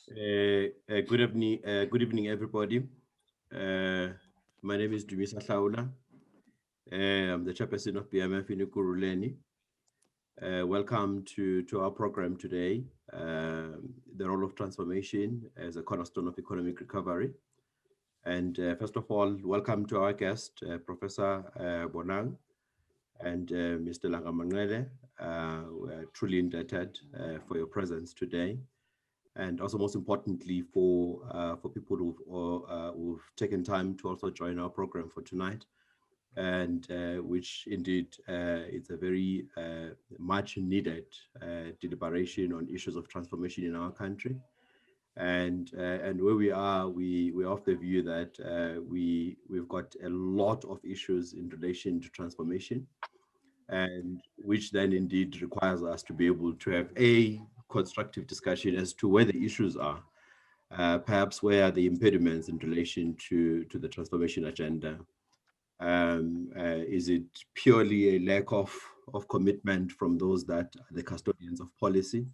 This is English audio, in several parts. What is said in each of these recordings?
Good evening, everybody. Uh, my name is Dumisa Tlaula. I'm the chairperson of BMF in Ikuruleni. Welcome to our program today, the role of transformation as a cornerstone of economic recovery. And first of all, welcome to our guest, Professor Bonang and Mr. Langamangele. We are truly indebted for your presence today. And also, most importantly, for people who've taken time to also join our program for tonight, and which indeed it's a very much needed deliberation on issues of transformation in our country. And where we are, we're of the view that we've got a lot of issues in relation to transformation, and which then indeed requires us to be able to have a constructive discussion as to where the issues are, perhaps where are the impediments in relation to the transformation agenda. Is it purely a lack of commitment from those that are the custodians of policy?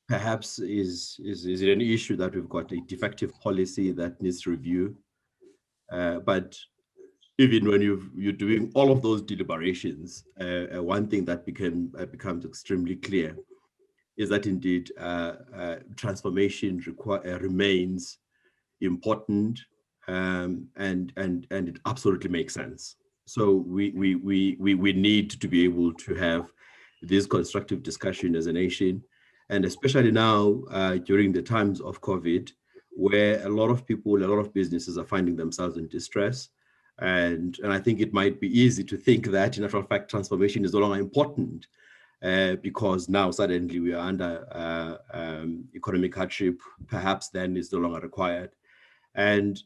Perhaps is it an issue that we've got a defective policy that needs review? But even when you're doing all of those deliberations, one thing that becomes extremely clear is that indeed transformation remains important, and it absolutely makes sense. So we need to be able to have this constructive discussion as a nation, and especially now during the times of COVID, where a lot of people, a lot of businesses are finding themselves in distress. And I think it might be easy to think that, in actual fact, transformation is no longer important because now suddenly we are under economic hardship. Perhaps then is no longer required. And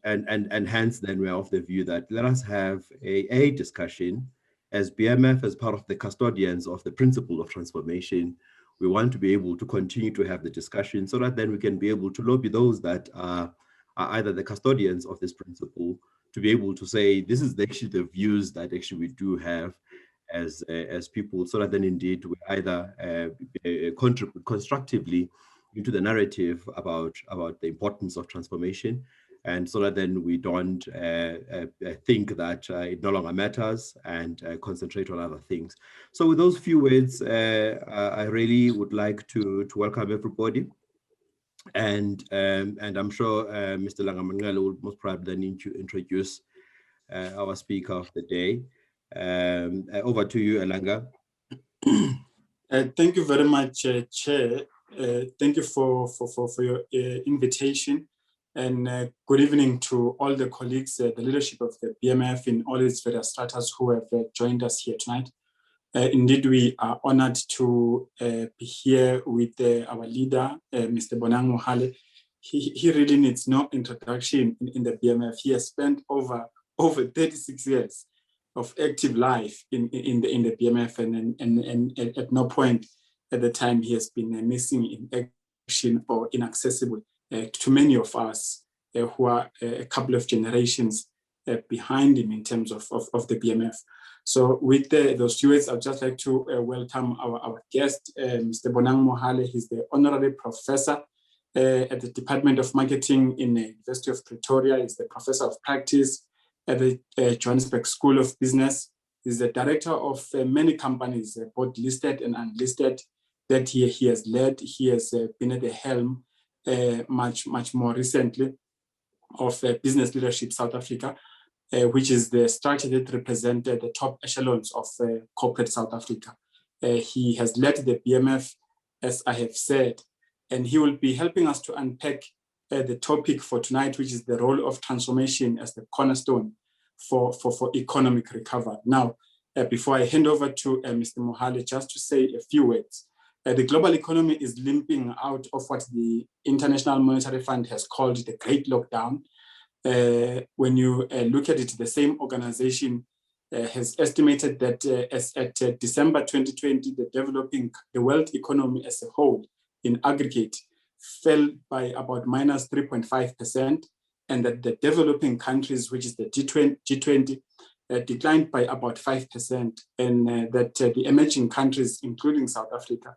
hence then we're of the view that let us have a discussion as BMF, as part of the custodians of the principle of transformation. We want to be able to continue to have the discussion so that then we can be able to lobby those that are either the custodians of this principle to be able to say this is actually the views that actually we do have as people, so that then indeed we either contribute constructively into the narrative about the importance of transformation, and so that then we don't think that it no longer matters and concentrate on other things. So with those few words, I really would like to welcome everybody. And I'm sure Mr. Langamangala will most probably then need to introduce our speaker of the day. Over to you, Elanga. Thank you very much, Chair. Thank you for your invitation. And good evening to all the colleagues, the leadership of the BMF in all its various stratas who have joined us here tonight. Indeed, we are honored to be here with our leader, Mr. Bonang Mohale. He really needs no introduction in the BMF. He has spent over 36 years of active life in the BMF, and at no point at the time he has been missing in action or inaccessible to many of us who are a couple of generations behind him in terms of the BMF. So with those words, I'd just like to welcome our guest, Mr. Bonang Mohale. He's the honorary professor at the Department of Marketing in the University of Pretoria. He's the professor of practice at the Johannesburg School of Business. He's the director of many companies, both listed and unlisted, that he has led. He has been at the helm much more recently of Business Leadership South Africa, which is the structure that represented the top echelons of corporate South Africa. He has led the BMF, as I have said, and he will be helping us to unpack the topic for tonight, which is the role of transformation as the cornerstone for economic recovery. Now, before I hand over to Mr. Mohale, just to say a few words. The global economy is limping out of what the International Monetary Fund has called the Great Lockdown. When you look at it, the same organization has estimated that as at December 2020, the world economy as a whole in aggregate fell by about minus 3.5%, and that the developing countries, which is the G20, declined by about 5%, and that the emerging countries, including South Africa,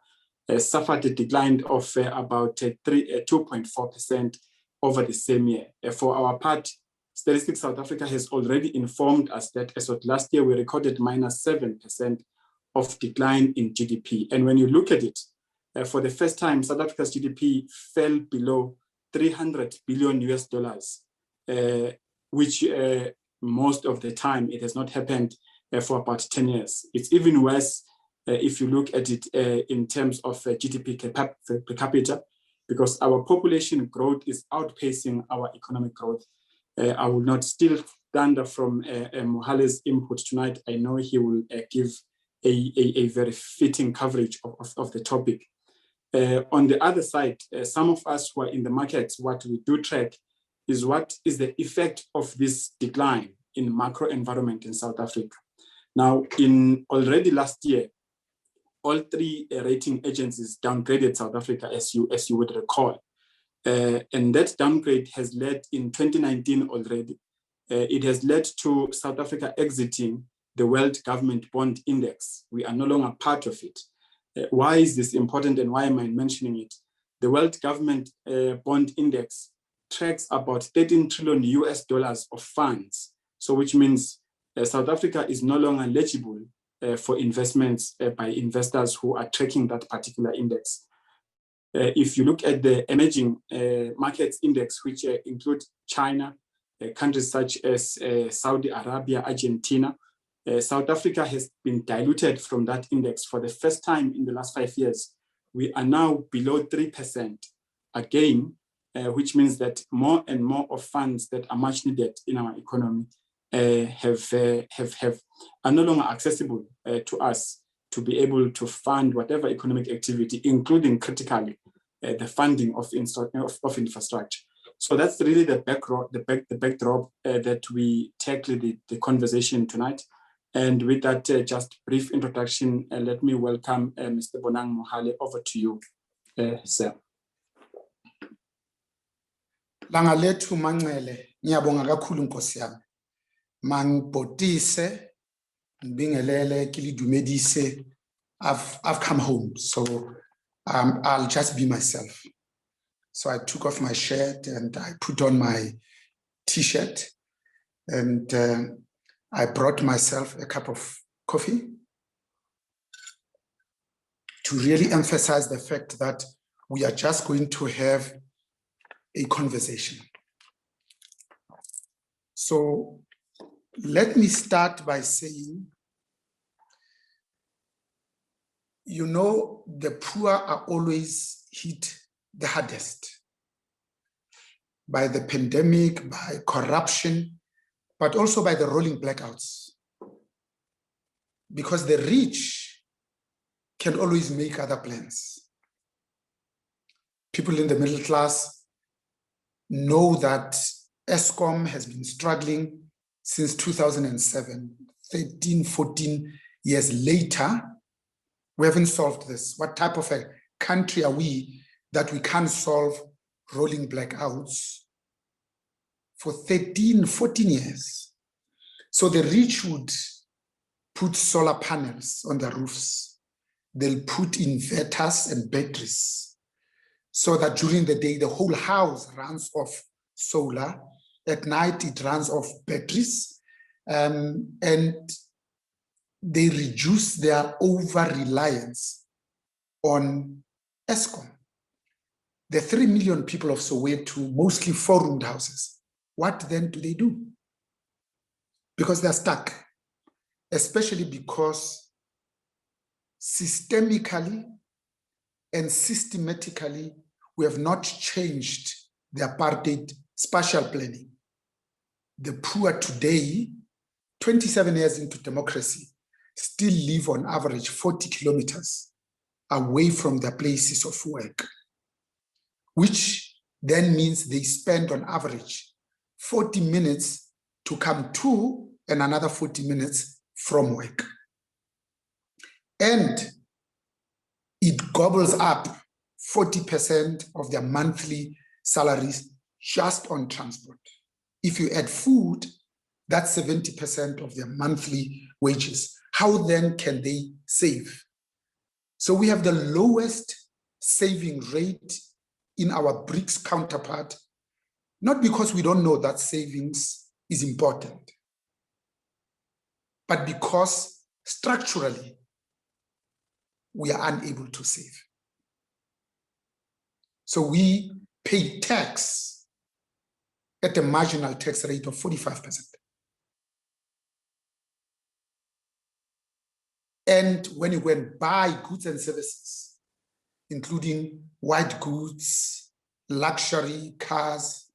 suffered a decline of about 2.4% over the same year. For our part, Statistics South Africa has already informed us that as of last year, we recorded minus 7% of decline in GDP. And when you look at it, for the first time, South Africa's GDP fell below 300 billion US dollars, which most of the time it has not happened for about 10 years. It's even worse if you look at it in terms of GDP per capita, because our population growth is outpacing our economic growth. I will not steal thunder from Mohale's input tonight. I know he will give a very fitting coverage of the topic. On the other side, some of us who are in the markets, what we do track is what is the effect of this decline in macro environment in South Africa. Now, in already last year, all three rating agencies downgraded South Africa, as you would recall. And that downgrade has led in 2019 already. It has led to South Africa exiting the World Government Bond Index. We are no longer part of it. Why is this important and why am I mentioning it? The World Government Bond Index tracks about 13 trillion US dollars of funds. So which means South Africa is no longer eligible for investments by investors who are tracking that particular index. If you look at the emerging markets index, which include China, countries such as Saudi Arabia, Argentina, South Africa has been diluted from that index for the first time in the last 5 years. We are now below 3% again, which means that more and more of funds that are much needed in our economy are no longer accessible to us to be able to fund whatever economic activity, including critically the funding of infrastructure. So that's really the backdrop that we tackle the conversation tonight. And with that just brief introduction, let me welcome Mr. Bonang Mohale. Over to you, sir. Langa lethu Manxele, ngiyabonga kakhulu Nkosi yami. Mangibhotise, ngibingelele, kilidumedise. I've come home, so I'll just be myself. So I took off my shirt and I put on my t-shirt, and I brought myself a cup of coffee to really emphasize the fact that we are just going to have a conversation. So let me start by saying, you know, the poor are always hit the hardest by the pandemic, by corruption, but also by the rolling blackouts. Because the rich can always make other plans. People in the middle class know that Eskom has been struggling since 2007, 13, 14 years later. We haven't solved this. What type of a country are we that we can't solve rolling blackouts for 13, 14 years? So the rich would put solar panels on their roofs. They'll put inverters and batteries so that during the day, the whole house runs off solar. At night, it runs off batteries. And they reduce their over-reliance on Eskom. The 3 million people of Soweto, mostly four-roomed houses, what then do they do? Because they're stuck, especially because systemically and systematically, we have not changed the apartheid spatial planning. The poor today, 27 years into democracy, still live on average 40 kilometers away from their places of work, which then means they spend on average 40 minutes to come to and another 40 minutes from work. And it gobbles up 40% of their monthly salaries just on transport. If you add food, that's 70% of their monthly wages. How then can they save? So we have the lowest saving rate in our BRICS counterpart, not because we don't know that savings is important, but because structurally we are unable to save. So we pay tax at a marginal tax rate of 45%. And when you go and buy goods and services, including white goods, luxury cars,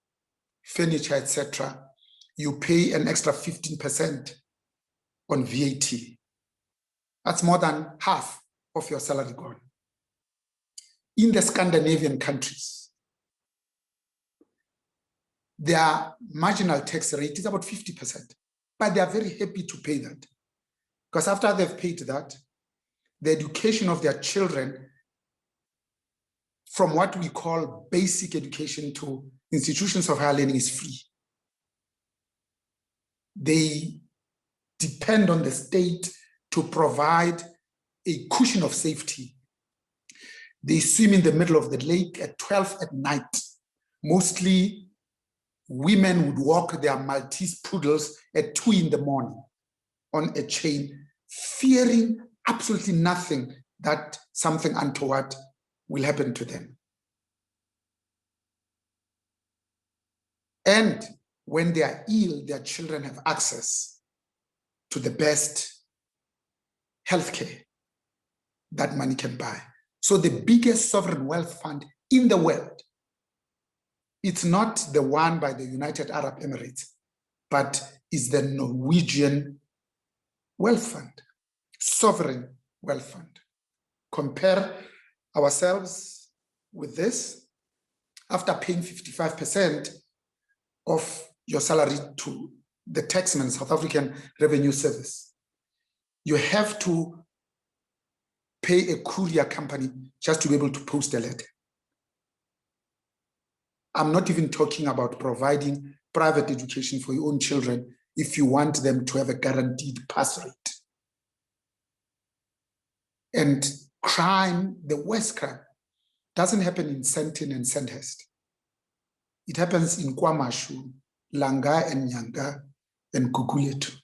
furniture, etc., you pay an extra 15% on VAT. That's more than half of your salary gone. In the Scandinavian countries, their marginal tax rate is about 50%, but they are very happy to pay that. Because after they've paid that, the education of their children, from what we call basic education to institutions of higher learning, is free. They depend on the state to provide a cushion of safety. They swim in the middle of the lake at 12 at night. Mostly women would walk their Maltese poodles at 2 in the morning on a chain, fearing absolutely nothing that something untoward will happen to them. And when they are ill, their children have access to the best healthcare that money can buy. So the biggest sovereign wealth fund in the world, it's not the one by the United Arab Emirates, but is the Norwegian wealth fund, sovereign wealth fund. Compare ourselves with this. After paying 55% of your salary to the taxman, South African Revenue Service, you have to pay a courier company just to be able to post a letter. I'm not even talking about providing private education for your own children if you want them to have a guaranteed pass rate. And crime, the worst crime, doesn't happen in Sandton and Sandhurst. It happens in KwaMashu, Langa and Nyanga, and Guguletu.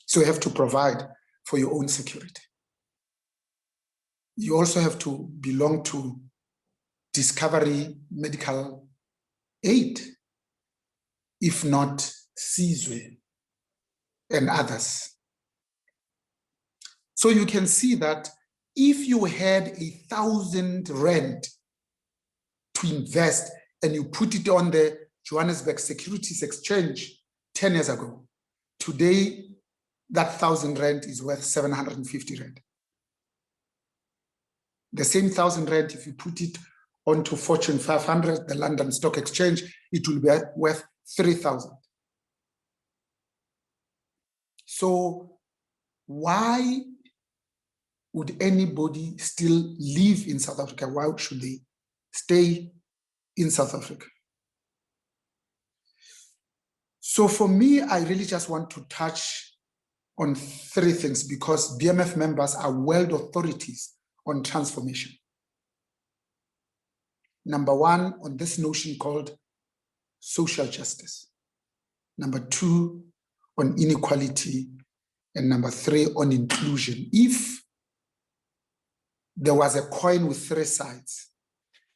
So you have to provide for your own security. You also have to belong to Discovery Medical Aid, if not Sizwe and others. So you can see that if you had 1,000 rand to invest and you put it on the Johannesburg Securities Exchange 10 years ago, today that 1,000 rand is worth 750 rand. The same 1,000 rand, if you put it onto Fortune 500, the London Stock Exchange, it will be worth 3,000. So why would anybody still live in South Africa? Why should they stay in South Africa? So for me, I really just want to touch on 3 things because BMF members are world authorities on transformation. Number 1, on this notion called social justice. Number 2, on inequality. And number 3, on inclusion. If there was a coin with 3 sides,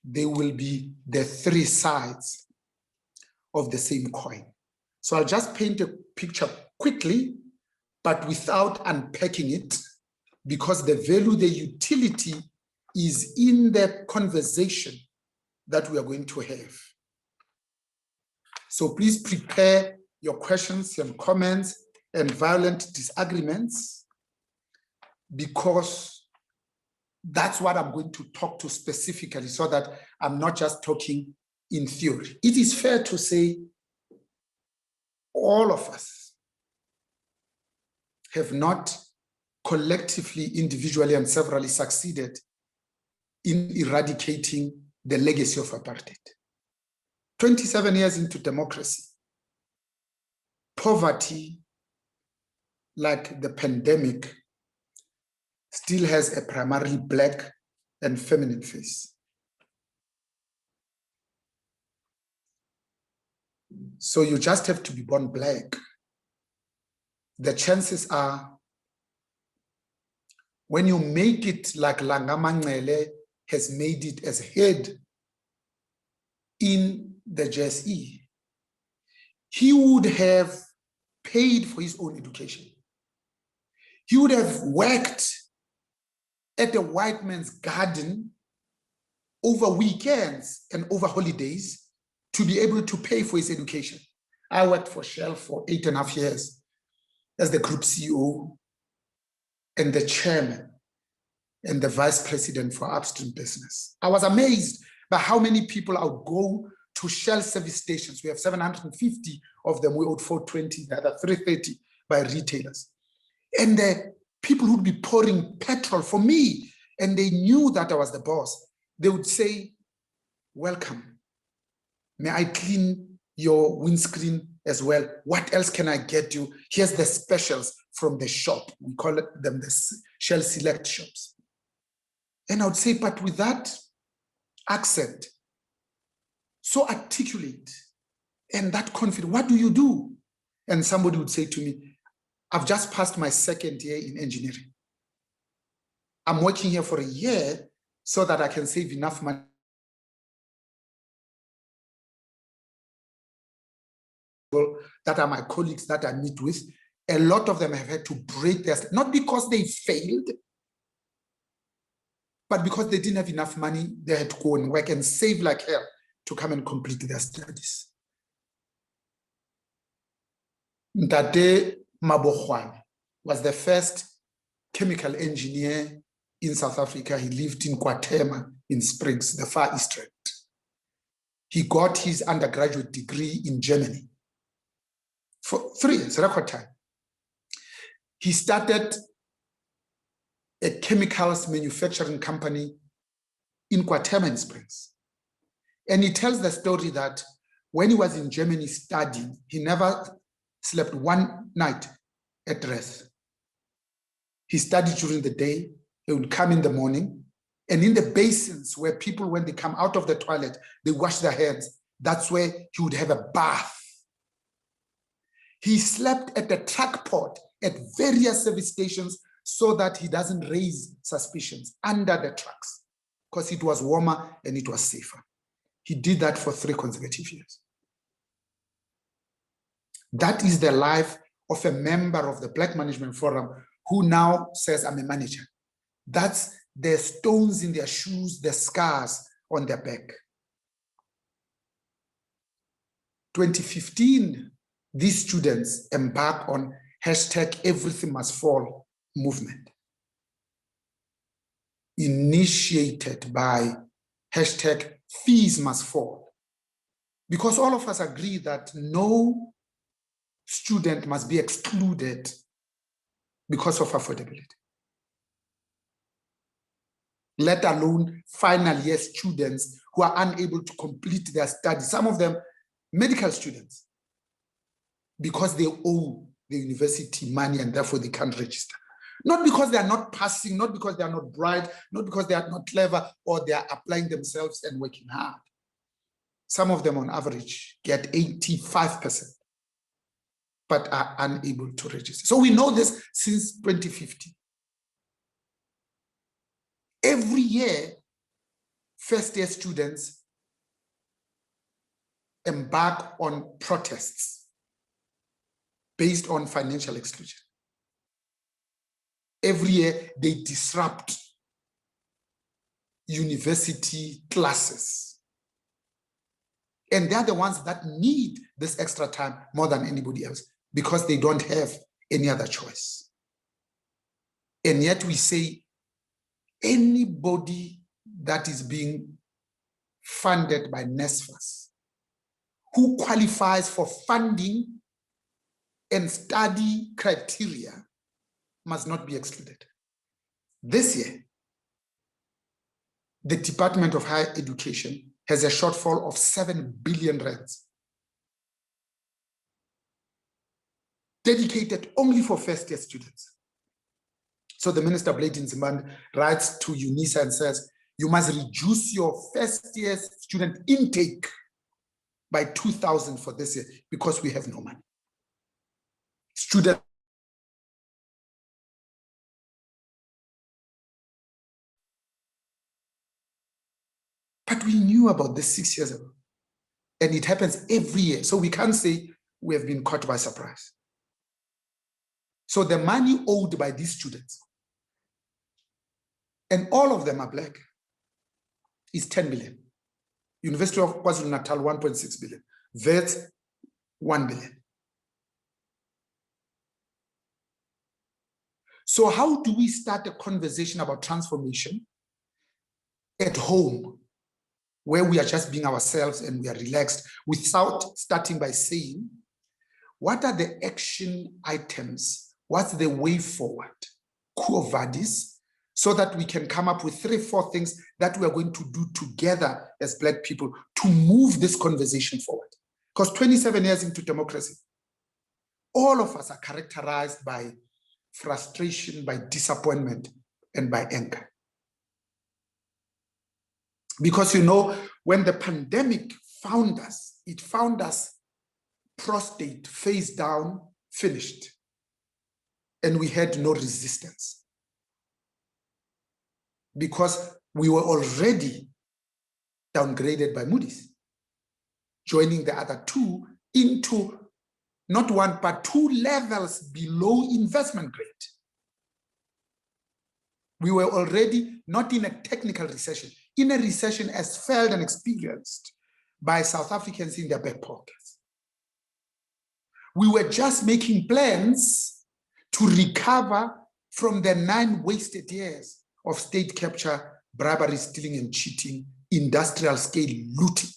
they will be the 3 sides of the same coin. So I'll just paint a picture quickly, but without unpacking it, because the value, the utility is in the conversation that we are going to have. So please prepare your questions and comments and violent disagreements, because that's what I'm going to talk to specifically, so that I'm not just talking in theory. It is fair to say all of us have not collectively, individually, and severally succeeded in eradicating the legacy of apartheid. 27 years into democracy, poverty, like the pandemic, still has a primarily black and feminine face. So you just have to be born black. The chances are, when you make it like Langamangele has made it as head in the JSE, he would have paid for his own education. He would have worked at a white man's garden over weekends and over holidays to be able to pay for his education. I worked for Shell for 8.5 years as the group CEO and the chairman and the vice president for upstream business. I was amazed by how many people I would go to Shell service stations. We have 750 of them. We owed 420, the other 330 by retailers. And the people who'd be pouring petrol for me, and they knew that I was the boss. They would say, welcome. May I clean your windscreen as well? What else can I get you? Here's the specials from the shop. We call them the Shell Select shops. And I would say, but with that accent, so articulate and that confident, what do you do? And somebody would say to me, I've just passed my 2nd year in engineering. I'm working here for a year so that I can save enough money that are my colleagues that I meet with. A lot of them have had to break their, not because they failed, but because they didn't have enough money. They had to go and work and save like hell to come and complete their studies. Ndade Mabohwane was the first chemical engineer in South Africa. He lived in Kwatema in Springs, the Far East Rand. He got his undergraduate degree in Germany for 3 years, record time. He started a chemicals manufacturing company in Kwatema in Springs. And he tells the story that when he was in Germany studying, he never slept one night at rest. He studied during the day. He would come in the morning, and in the basins where people, when they come out of the toilet, they wash their hands. That's where he would have a bath. He slept at the truck port at various service stations so that he doesn't raise suspicions under the trucks, because it was warmer and it was safer. He did that for 3 consecutive years. That is the life of a member of the Black Management Forum who now says, I'm a manager. That's the stones in their shoes, the scars on their back. 2015, these students embark on #EverythingMustFall movement, initiated by #FeesMustFall, because all of us agree that no student must be excluded because of affordability, let alone final year students who are unable to complete their studies, some of them medical students, because they owe the university money and therefore they can't register. Not because they are not passing, not because they are not bright, not because they are not clever, or they are applying themselves and working hard. Some of them on average get 85%, but are unable to register. So we know this since 2015. Every year, first-year students embark on protests based on financial exclusion. Every year, they disrupt university classes. And they're the ones that need this extra time more than anybody else, because they don't have any other choice. And yet we say anybody that is being funded by NSFAS, who qualifies for funding and study criteria, must not be excluded. This year, the Department of Higher Education has a shortfall of 7 billion rands, dedicated only for first-year students. So the Minister Blade in Zimbabwe writes to UNISA and says, you must reduce your first year student intake by 2,000 for this year because we have no money. Student But we knew about this 6 years ago. And it happens every year. So we can't say we have been caught by surprise. So the money owed by these students, and all of them are black, is 10 billion. University of KwaZulu-Natal, 1.6 billion. VET, 1 billion. So how do we start a conversation about transformation at home, where we are just being ourselves and we are relaxed, without starting by saying, what are the action items? What's the way forward? Quo vadis, so that we can come up with 3-4 things that we are going to do together as Black people to move this conversation forward. Because 27 years into democracy, all of us are characterized by frustration, by disappointment, and by anger. Because, you know, when the pandemic found us, it found us prostate, face down, finished. And we had no resistance. Because we were already downgraded by Moody's, joining the other two into not 1, but 2 levels below investment grade. We were already not in a technical recession, in a recession as felt and experienced by South Africans in their back pockets. We were just making plans to recover from the 9 wasted years of state capture, bribery, stealing and cheating, industrial scale looting,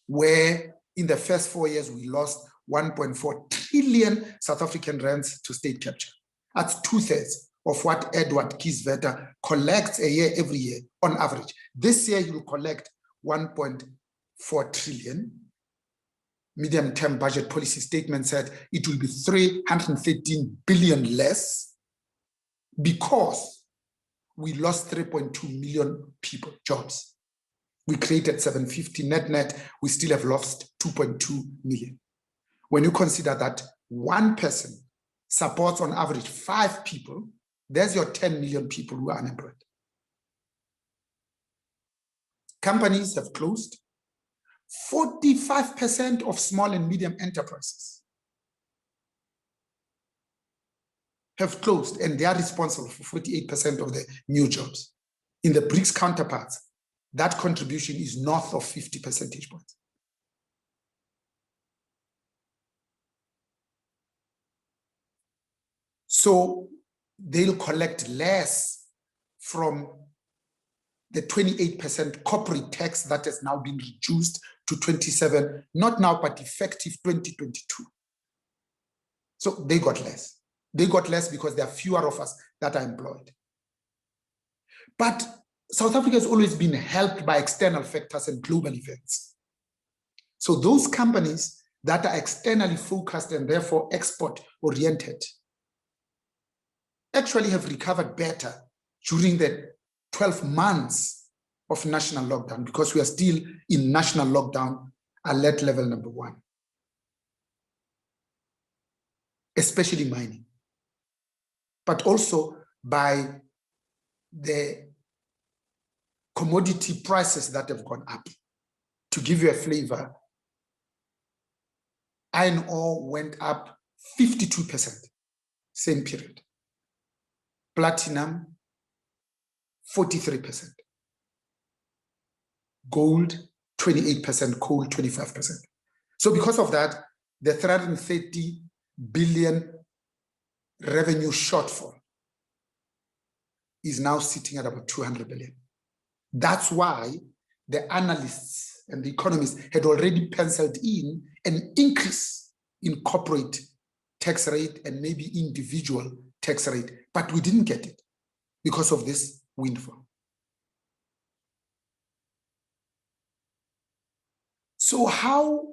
where in the first 4 years we lost 1.4 trillion South African rands to state capture. That's 2/3 of what Edward Kieswetter collects a year every year on average. This year he will collect 1.4 trillion. Medium-term budget policy statement said it will be 313 billion less, because we lost 3.2 million people, jobs. We created 750 net, we still have lost 2.2 million. When you consider that one person supports on average 5 people, there's your 10 million people who are unemployed. Companies have closed. 45% of small and medium enterprises have closed, and they are responsible for 48% of the new jobs. In the BRICS counterparts, that contribution is north of 50 percentage points. So they'll collect less from the 28% corporate tax that has now been reduced to 27, not now, but effective 2022. So they got less. They got less because there are fewer of us that are employed. But South Africa has always been helped by external factors and global events. So those companies that are externally focused and therefore export-oriented actually have recovered better during the 12 months of national lockdown, because we are still in national lockdown, alert level number 1. Especially mining, but also by the commodity prices that have gone up. To give you a flavor, iron ore went up 52%, same period. Platinum, 43%. Gold, 28%, coal, 25%. So because of that, the 330 billion revenue shortfall is now sitting at about 200 billion. That's why the analysts and the economists had already penciled in an increase in corporate tax rate and maybe individual tax rate, but we didn't get it because of this windfall. So how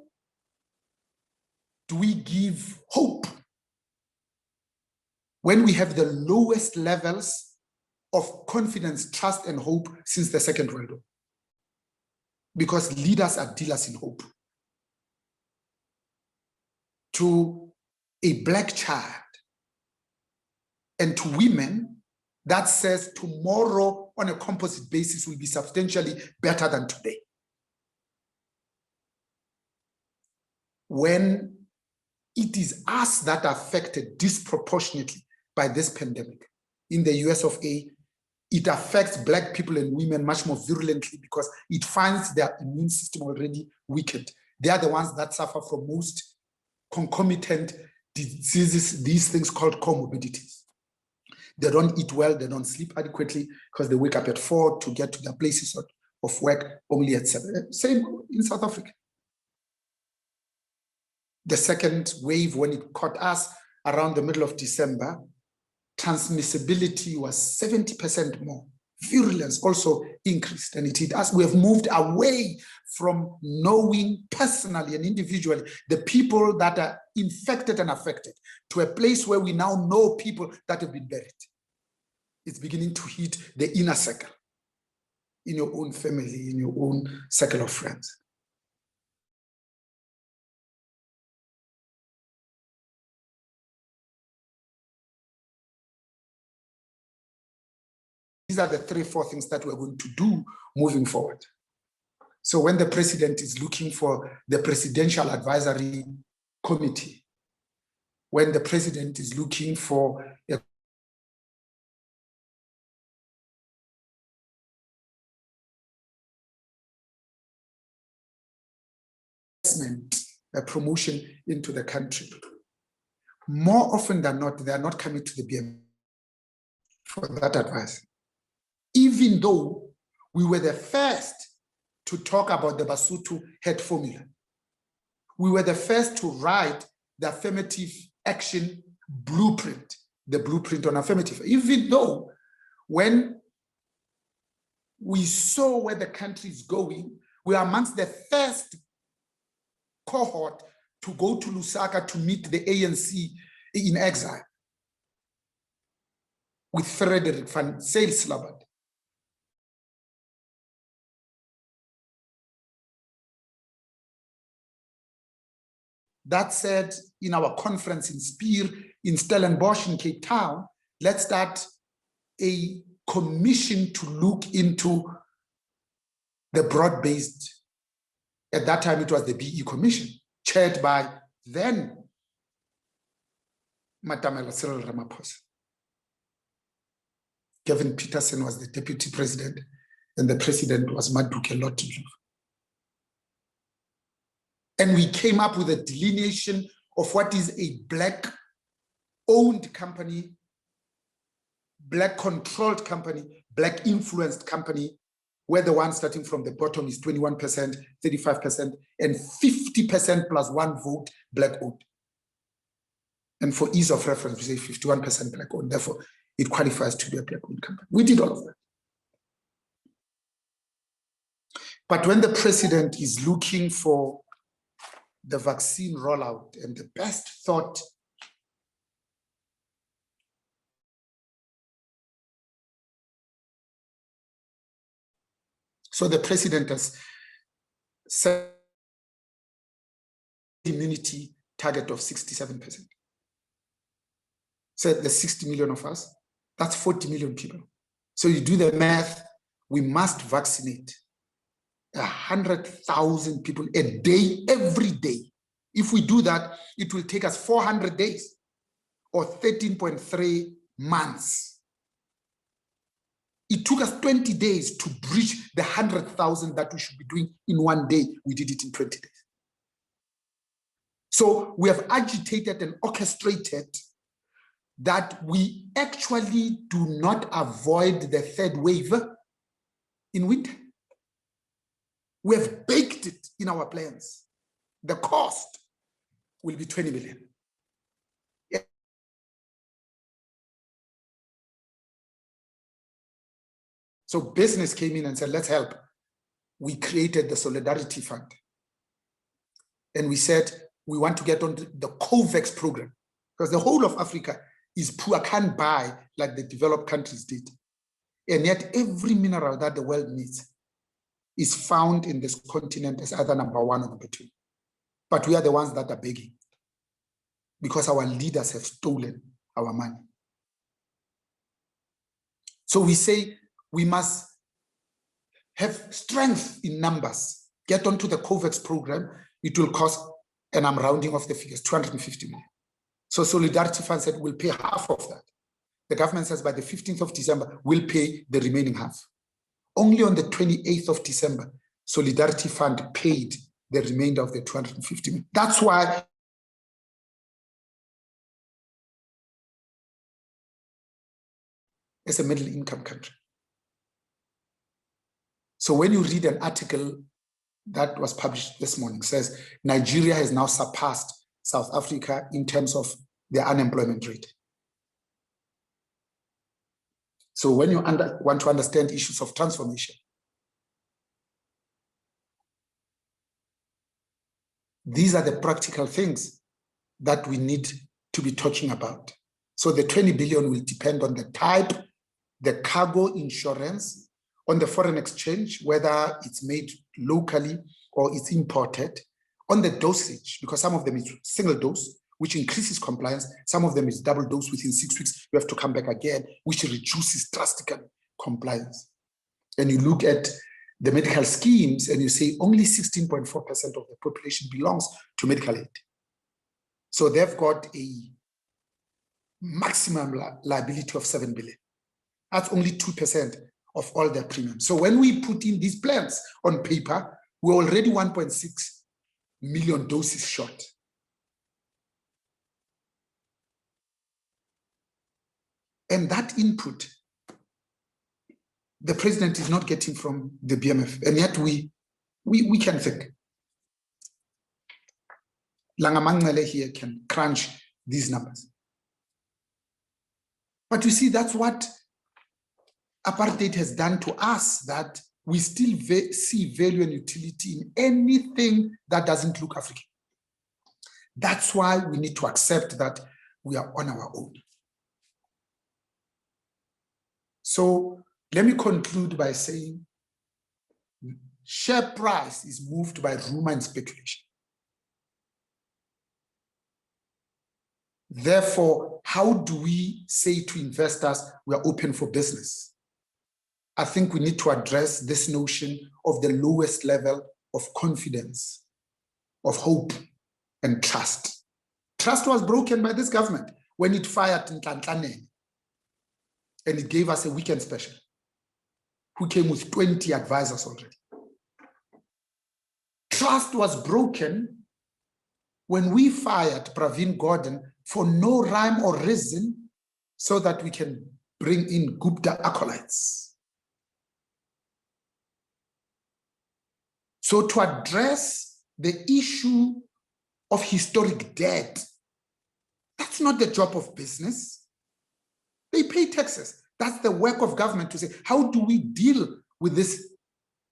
do we give hope when we have the lowest levels of confidence, trust, and hope since the Second World War. Because leaders are dealers in hope. To a Black child and to women, that says tomorrow on a composite basis will be substantially better than today. When it is us that are affected disproportionately by this pandemic, in the US of A, it affects Black people and women much more virulently because it finds their immune system already weakened. They are the ones that suffer from most concomitant diseases, these things called comorbidities. They don't eat well, they don't sleep adequately because they wake up at 4 to get to their places of work only at 7. Same in South Africa. The second wave, when it caught us around the middle of December, transmissibility was 70% more. Virulence also increased, and it hit us. We have moved away from knowing personally and individually the people that are infected and affected to a place where we now know people that have been buried. It's beginning to hit the inner circle, in your own family, in your own circle of friends. These are the 3-4 things that we're going to do moving forward. So when the president is looking for the Presidential Advisory Committee, when the president is looking for a promotion into the country, more often than not, they are not coming to the BM for that advice. Even though we were the first to talk about the Basotho head formula. We were the first to write the affirmative action blueprint, the blueprint on affirmative. Even though when we saw where the country is going, we are amongst the first cohort to go to Lusaka to meet the ANC in exile with Frederick van Zyl-Slabbert. That said, in our conference in Spier, in Stellenbosch in Cape Town, let's start a commission to look into the broad-based, at that time it was the BE Commission, chaired by then Matamela Cyril Ramaphosa. Gavin Peterson was the deputy president, and the president was Maduka Lotidloof. And we came up with a delineation of what is a Black-owned company, Black-controlled company, Black-influenced company, where the one starting from the bottom is 21%, 35%, and 50% plus 1 vote Black-owned. And for ease of reference, we say 51% Black-owned. Therefore, it qualifies to be a Black-owned company. We did all of that. But when the president is looking for the vaccine rollout and the best thought so the president has set immunity target of 67%. So the 60 million of us, that's 40 million people. So you do the math, we must vaccinate 100,000 people a day, every day. If we do that, it will take us 400 days or 13.3 months. It took us 20 days to breach the 100,000 that we should be doing in 1 day. We did it in 20 days. So we have agitated and orchestrated that we actually do not avoid the third wave in winter. We have baked it in our plans. The cost will be 20 million. So business came in and said, let's help. We created the Solidarity Fund. And we said, we want to get on the COVAX program, because the whole of Africa is poor, can't buy like the developed countries did. And yet every mineral that the world needs is found in this continent as either number one or number two. But we are the ones that are begging because our leaders have stolen our money. So we say we must have strength in numbers, get onto the COVAX program. It will cost, and I'm rounding off the figures, 250 million. So Solidarity Fund said we'll pay half of that. The government says by the 15th of December, we'll pay the remaining half. Only on the 28th of December, Solidarity Fund paid the remainder of the 250 million. That's why it's a middle income country. So when you read an article that was published this morning, says Nigeria has now surpassed South Africa in terms of their unemployment rate. So when you want to understand issues of transformation, these are the practical things that we need to be talking about. So the 20 billion will depend on the type, the cargo insurance, on the foreign exchange, whether it's made locally or it's imported, on the dosage, because some of them is single dose, which increases compliance. Some of them is double dose within 6 weeks. You have to come back again, which reduces drastically compliance. And you look at the medical schemes and you say only 16.4% of the population belongs to medical aid. So they've got a maximum liability of 7 billion. That's only 2% of all their premiums. So when we put in these plans on paper, we're already 1.6 million doses short. And that input, the president is not getting from the BMF, and yet we can think. Langamangele here can crunch these numbers. But you see, that's what apartheid has done to us, that we still see value and utility in anything that doesn't look African. That's why we need to accept that we are on our own. So let me conclude by saying share price is moved by rumor and speculation. Therefore, how do we say to investors we are open for business? I think we need to address this notion of the lowest level of confidence, of hope, and trust. Trust was broken by this government when it fired Nhlanhla, and it gave us a weekend special, who came with 20 advisors already. Trust was broken when we fired Pravin Gordhan for no rhyme or reason, so that we can bring in Gupta acolytes. So to address the issue of historic debt, that's not the job of business. They pay taxes. That's the work of government to say, how do we deal with this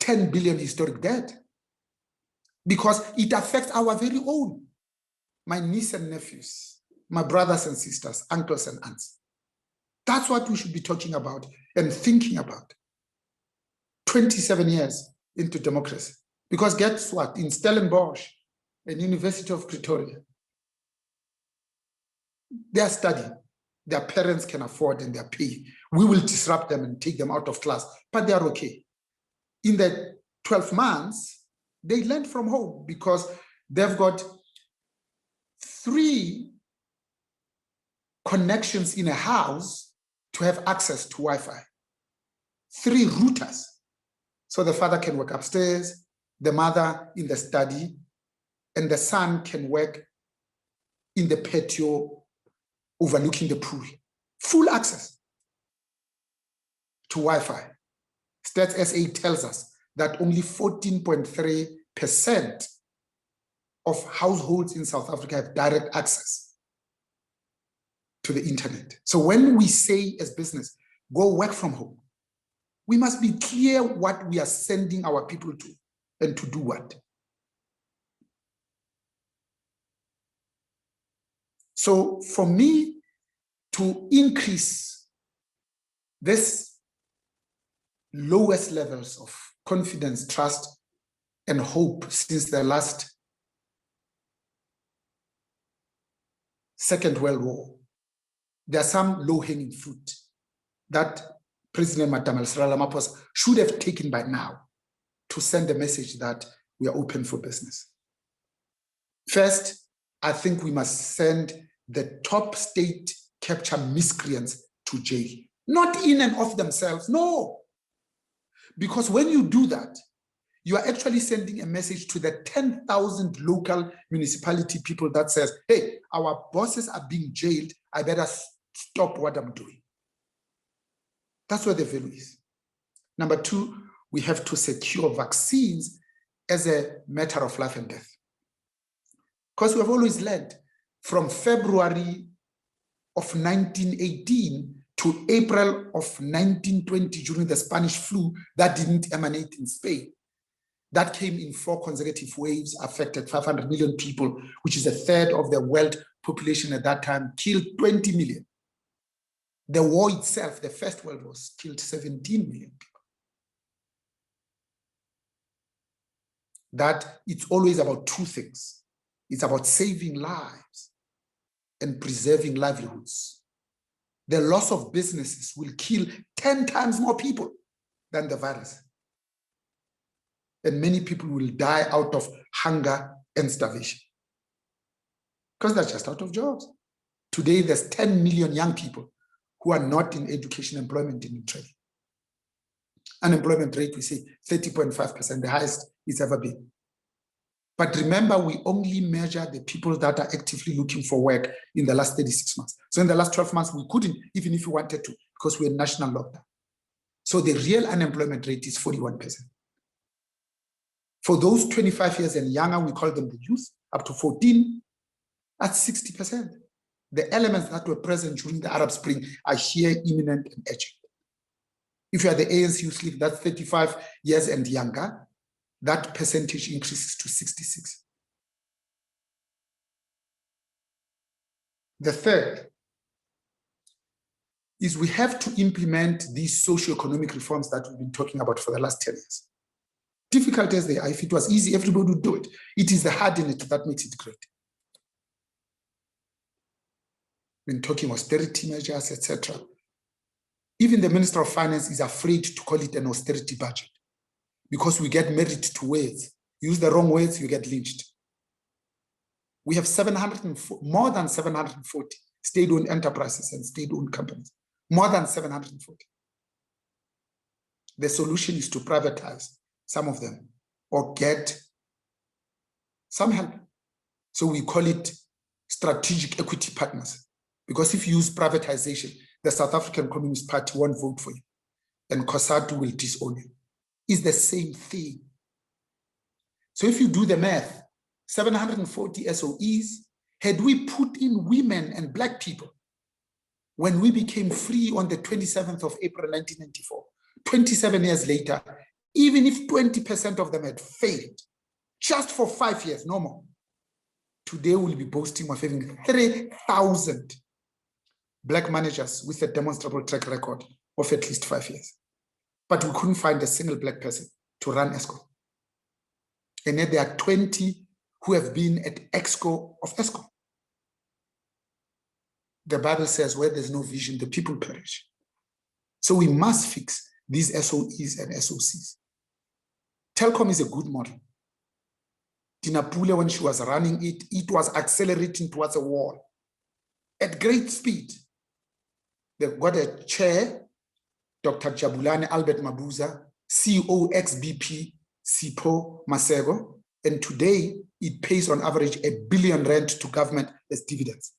10 billion historic debt? Because it affects our very own, my niece and nephews, my brothers and sisters, uncles and aunts. That's what we should be talking about and thinking about. 27 years into democracy. Because guess what? In Stellenbosch and University of Pretoria, they are studying. Their parents can afford and they're paying. We will disrupt them and take them out of class, but they are okay. In the 12 months, they learned from home because they've got 3 connections in a house to have access to Wi-Fi. 3 routers. So the father can work upstairs, the mother in the study, and the son can work in the patio overlooking the pool. Full access to Wi-Fi. Stats SA tells us that only 14.3% of households in South Africa have direct access to the internet. So when we say as business, go work from home, we must be clear what we are sending our people to and to do what. So for me to increase this lowest levels of confidence, trust, and hope since the last Second World War. There are some low-hanging fruit that President Madam Ramaphosa should have taken by now to send a message that we are open for business. First, I think we must send the top state capture miscreants to jail. Not in and of themselves, no. Because when you do that, you are actually sending a message to the 10,000 local municipality people that says, hey, our bosses are being jailed, I better stop what I'm doing. That's where the value is. Number two, we have to secure vaccines as a matter of life and death. Because we have always learned from February of 1918 to April of 1920 during the Spanish flu that didn't emanate in Spain. That came in 4 consecutive waves, affected 500 million people, which is a third of the world population at that time, killed 20 million. The war itself, the First World War, killed 17 million people. That it's always about two things. It's about saving lives and preserving livelihoods. The loss of businesses will kill 10 times more people than the virus. And many people will die out of hunger and starvation because they're just out of jobs. Today, there's 10 million young people who are not in education, employment, and training. Unemployment rate, we say 30.5%, the highest it's ever been. But remember, we only measure the people that are actively looking for work in the last 36 months. So in the last 12 months, we couldn't, even if we wanted to, because we're in national lockdown. So the real unemployment rate is 41%. For those 25 years and younger, we call them the youth, up to 14, at 60%. The elements that were present during the Arab Spring are here, imminent and urgent. If you are the ANC youth league, that's 35 years and younger, that percentage increases to 66. The third is we have to implement these socioeconomic reforms that we've been talking about for the last 10 years. Difficult as they are, if it was easy, everybody would do it. It is the hard in it that makes it great. When talking austerity measures, etc. Even the Minister of Finance is afraid to call it an austerity budget because we get married to words. Use the wrong words, you get lynched. We have more than 740 state-owned enterprises and state-owned companies. More than 740. The solution is to privatize some of them or get some help. So we call it strategic equity partners. Because if you use privatization, the South African Communist Party won't vote for you and COSATU will disown you. It's the same thing. So if you do the math, 740 SOEs, had we put in women and Black people when we became free on the 27th of April, 1994, 27 years later, even if 20% of them had failed, just for 5 years, no more, today we'll be boasting of having 3,000 Black managers with a demonstrable track record of at least 5 years. But we couldn't find a single Black person to run ESCO. And yet there are 20 who have been at EXCO of ESCO. The Bible says where there's no vision, the people perish. So we must fix these SOEs and SOCs. Telkom is a good model. Dinapule, when she was running it, it was accelerating towards a wall at great speed. They've got a chair, Dr. Jabulani Albert Mabuza, CEO ex-BP, Sipho Masego, and today it pays on average R1 billion to government as dividends.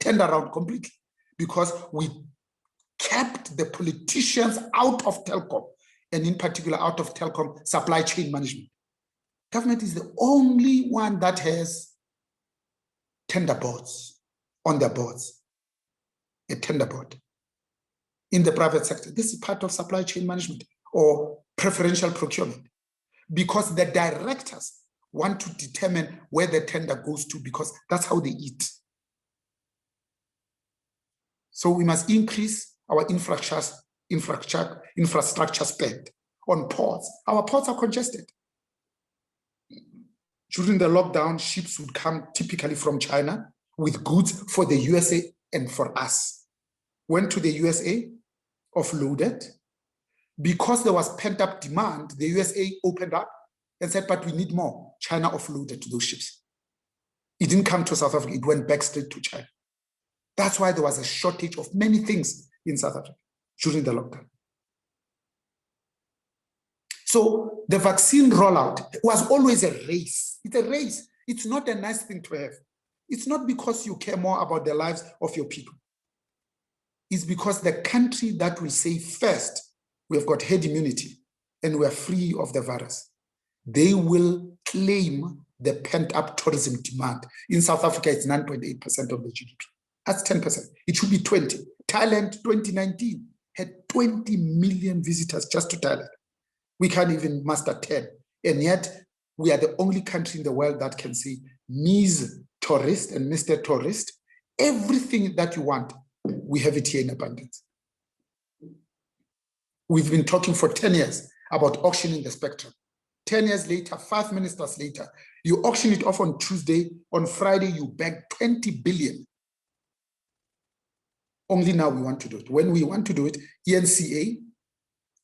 Turned around completely because we kept the politicians out of Telkom, and in particular out of Telkom supply chain management. Government is the only one that has tender boards on their boards. A tender board. In the private sector, this is part of supply chain management or preferential procurement because the directors want to determine where the tender goes to because that's how they eat. So we must increase our infrastructure spend on ports. Our ports are congested. During the lockdown, ships would come typically from China with goods for the USA and for us. Went to the USA, offloaded. Because there was pent-up demand, the USA opened up and said, but we need more. China offloaded to those ships. It didn't come to South Africa, it went back straight to China. That's why there was a shortage of many things in South Africa during the lockdown. So the vaccine rollout was always a race. It's a race. It's not a nice thing to have. It's not because you care more about the lives of your people. It's because the country that will say first, we have got herd immunity and we are free of the virus, they will claim the pent-up tourism demand. In South Africa, it's 9.8% of the GDP. That's 10%. It should be 20. Thailand, 2019, had 20 million visitors just to Thailand. We can't even muster 10. And yet, we are the only country in the world that can say, Ms. Tourist and Mr. Tourist, everything that you want, we have it here in abundance. We've been talking for 10 years about auctioning the spectrum. 10 years later, 5 ministers later, you auction it off on Tuesday, on Friday, you bag 20 billion. Only now we want to do it. When we want to do it, ENCA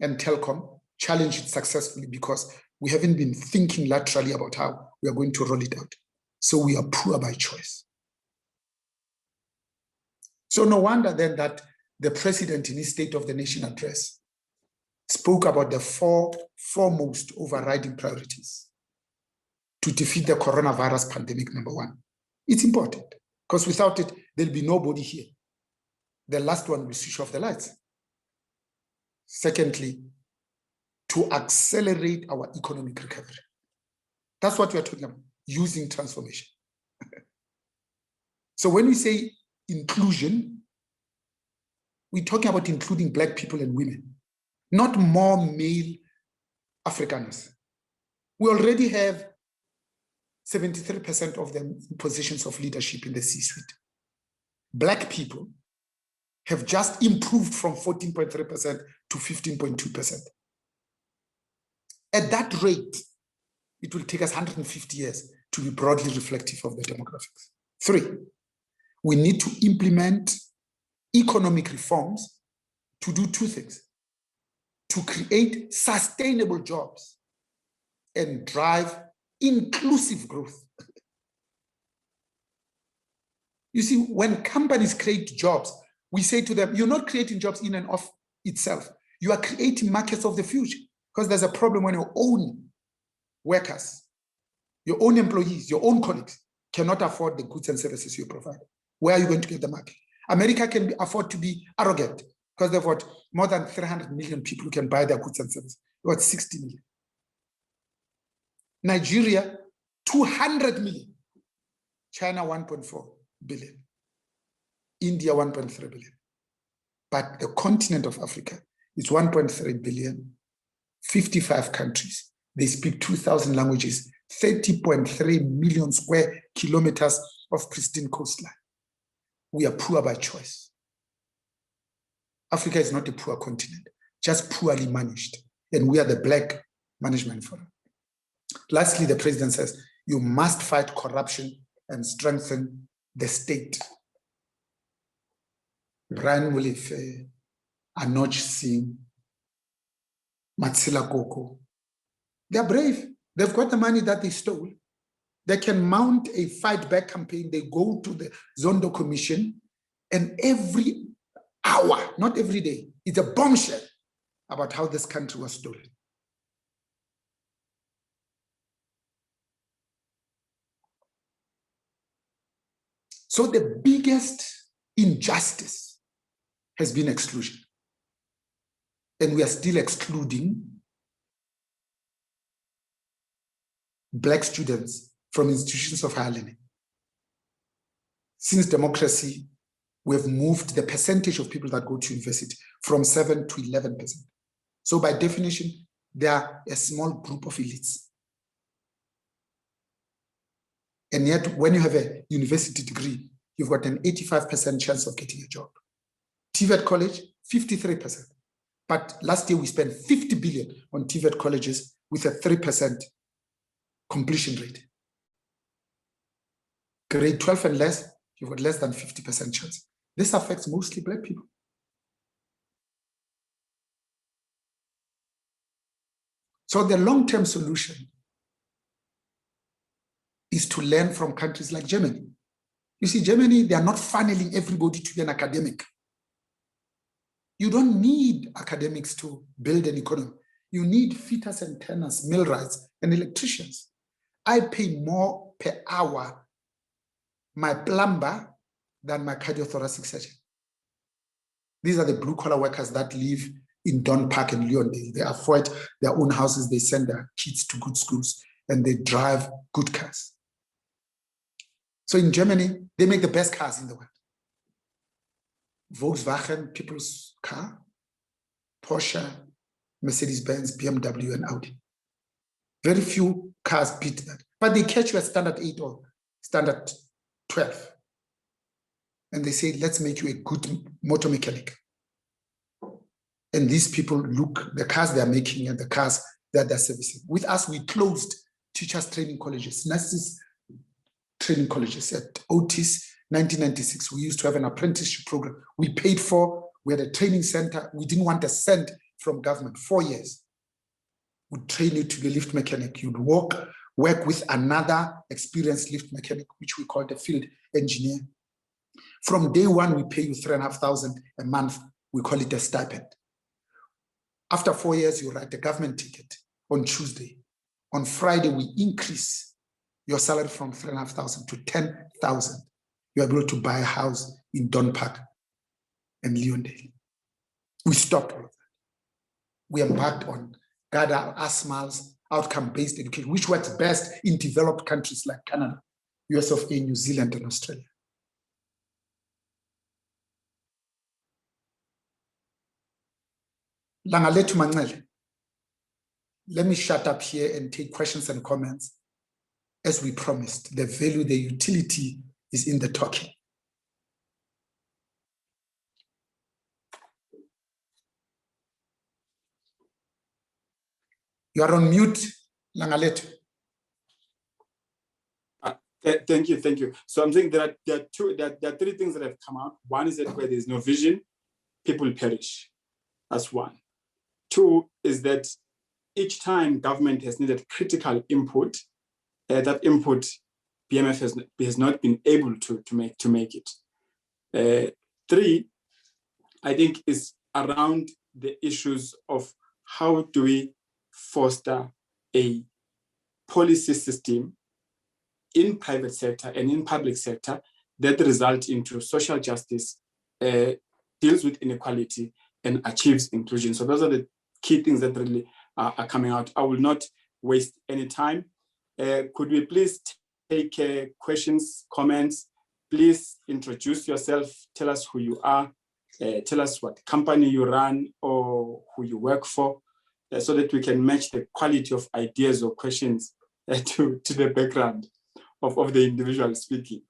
and Telkom challenged it successfully because we haven't been thinking laterally about how we are going to roll it out. So we are poor by choice. So no wonder then that the president in his State of the Nation address spoke about the four foremost overriding priorities to defeat the coronavirus pandemic, number one. It's important because without it, there'll be nobody here. The last one will switch off the lights. Secondly, to accelerate our economic recovery. That's what we are talking about, using transformation. So when we say inclusion, we're talking about including Black people and women, not more male Afrikaners. We already have 73% of them in positions of leadership in the C-suite. Black people have just improved from 14.3% to 15.2%. At that rate, it will take us 150 years to be broadly reflective of the demographics. 3, we need to implement economic reforms to do 2 things: to create sustainable jobs and drive inclusive growth. You see, when companies create jobs, we say to them, you're not creating jobs in and of itself. You are creating markets of the future, because there's a problem when your own workers, your own employees, your own colleagues cannot afford the goods and services you provide. Where are you going to get the market? America can afford to be arrogant because they've got more than 300 million people who can buy their goods and services. They've got 60 million. Nigeria, 200 million. China, 1.4 billion. India, 1.3 billion. But the continent of Africa is 1.3 billion, 55 countries. They speak 2,000 languages, 30.3 million square kilometers of pristine coastline. We are poor by choice. Africa is not a poor continent, just poorly managed. And we are the Black Management Forum. Lastly, the president says, you must fight corruption and strengthen the state. Brian Molefe, Anoj Singh, Matsila Koko, they're brave. They've got the money that they stole. They can mount a fight back campaign. They go to the Zondo Commission, and every hour, not every day, it's a bombshell about how this country was stolen. So the biggest injustice has been exclusion. And we are still excluding Black students from institutions of higher learning. Since democracy, we have moved the percentage of people that go to university from 7 to 11%. So by definition, they are a small group of elites. And yet, when you have a university degree, you've got an 85% chance of getting a job. TVET college, 53%. But last year we spent 50 billion on TVET colleges with a 3% completion rate. Grade 12 and less, you've got less than 50% chance. This affects mostly Black people. So the long-term solution is to learn from countries like Germany. You see, Germany, they are not funneling everybody to be an academic. You don't need academics to build an economy. You need fitters and tanners, millwrights, and electricians. I pay more per hour my plumber than my cardiothoracic surgeon. These are the blue-collar workers that live in Don Park and Leondale. They afford their own houses, they send their kids to good schools, and they drive good cars. So in Germany, they make the best cars in the world. Volkswagen, people's car, Porsche, Mercedes-Benz, BMW, and Audi. Very few cars beat that. But they catch you at standard 8 or standard 12. And they say, let's make you a good motor mechanic. And these people look, the cars they're making and the cars that they're servicing. With us, we closed teachers training colleges, nurses training colleges. At Otis, 1996, we used to have an apprenticeship program. We paid for, we had a training center. We didn't want a cent from government, 4 years. We'd train you to be a lift mechanic. You'd work with another experienced lift mechanic, which we called a field engineer. From day one, we pay you 3,500 a month. We call it a stipend. After 4 years, you write a government ticket on Tuesday. On Friday, we increase your salary from 3,500 to 10,000. You're able to buy a house in Don Park and Leondale. We stopped all of that. We embarked on GADA, ASMAL's outcome-based education, which works best in developed countries like Canada, US of A, New Zealand, and Australia. Langaletu Mancele, let me shut up here and take questions and comments. As we promised, the value, the utility is in the talking. You are on mute, Langaletu. Thank you. So I'm saying there are three things that have come out. One is that where there's no vision, people perish. That's one. Two is that each time government has needed critical input, that input BMF has not been able to make it. Three, I think, is around the issues of how do we foster a policy system in private sector and in public sector that results into social justice, deals with inequality, and achieves inclusion. So those are the key things that really are coming out. I will not waste any time. Could we please take questions, comments? Please introduce yourself. Tell us who you are. Tell us what company you run or who you work for, so that we can match the quality of ideas or questions to the background of the individual speaking.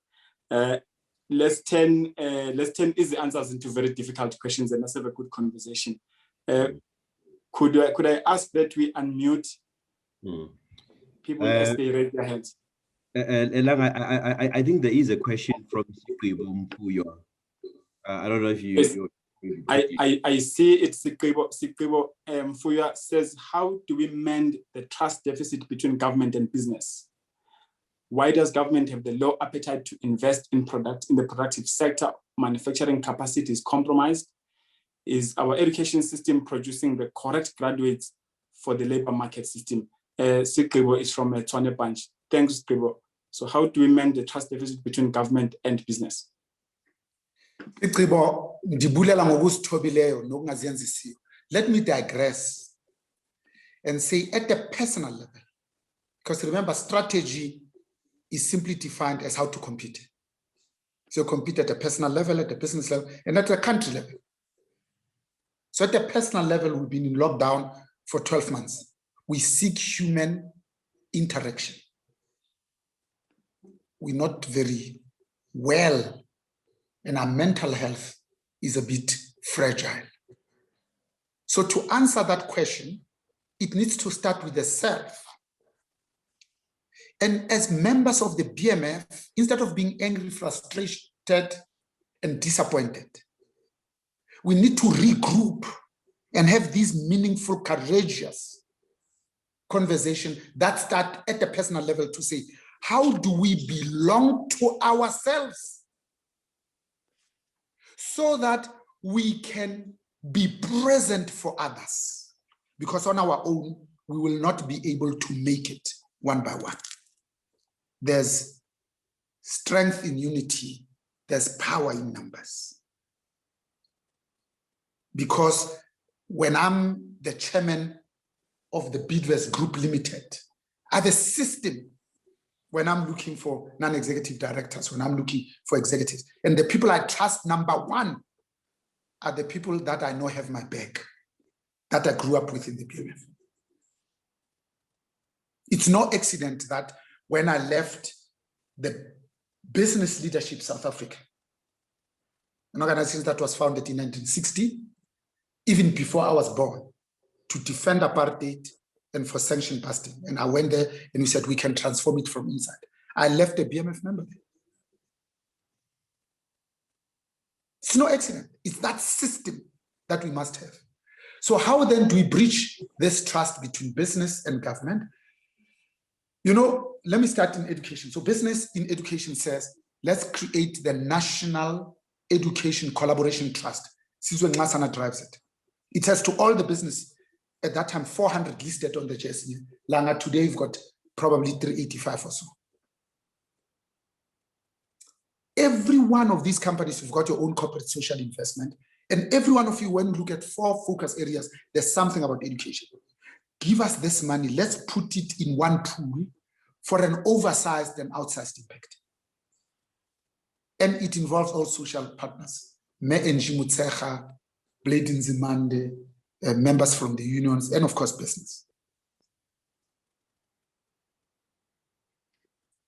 Let's turn easy answers into very difficult questions and let's have a good conversation. Could I ask that we unmute people as they raise their hands? I think there is a question from Sikibo Mpuyo. I don't know if you... Yes. I see it. Sikibo Mpuyo says, how do we mend the trust deficit between government and business? Why does government have the low appetite to invest in the productive sector? Manufacturing capacity is compromised. Is our education system producing the correct graduates for the labor market system? Sikibo is from Tshwane Bunch. Thanks, Sikibo. So how do we mend the trust deficit between government and business? Let me digress and say at the personal level, because remember, strategy is simply defined as how to compete. So compete at a personal level, at the business level, and at the country level. So at the personal level, we've been in lockdown for 12 months. We seek human interaction. We're not very well, and our mental health is a bit fragile. So to answer that question, it needs to start with the self. And as members of the BMF, instead of being angry, frustrated, and disappointed, we need to regroup and have these meaningful, courageous conversations that start at the personal level to say, how do we belong to ourselves so that we can be present for others? Because on our own, we will not be able to make it one by one. There's strength in unity. There's power in numbers. Because when I'm the chairman of the Bidvest Group Limited, I have a system when I'm looking for non-executive directors, when I'm looking for executives. And the people I trust, number one, are the people that I know have my back, that I grew up with in the BMF. It's no accident that when I left the Business Leadership South Africa, an organization that was founded in 1960, even before I was born, to defend apartheid and for sanction busting. And I went there and we said, we can transform it from inside. I left a BMF member there. It's no accident. It's that system that we must have. So how then do we breach this trust between business and government? You know, let me start in education. So business in education says, let's create the National Education Collaboration Trust. Sizwe Nxasana drives it. It says to all the business, at that time, 400 listed on the JSE. Langa, today we've got probably 385 or so. Every one of these companies, you've got your own corporate social investment. And every one of you, when you look at 4 focus areas, there's something about education. Give us this money. Let's put it in one pool for an oversized and outsized impact. And it involves all social partners. Me Enji Mutsecha, Blade Nzimande, members from the unions, and of course, business.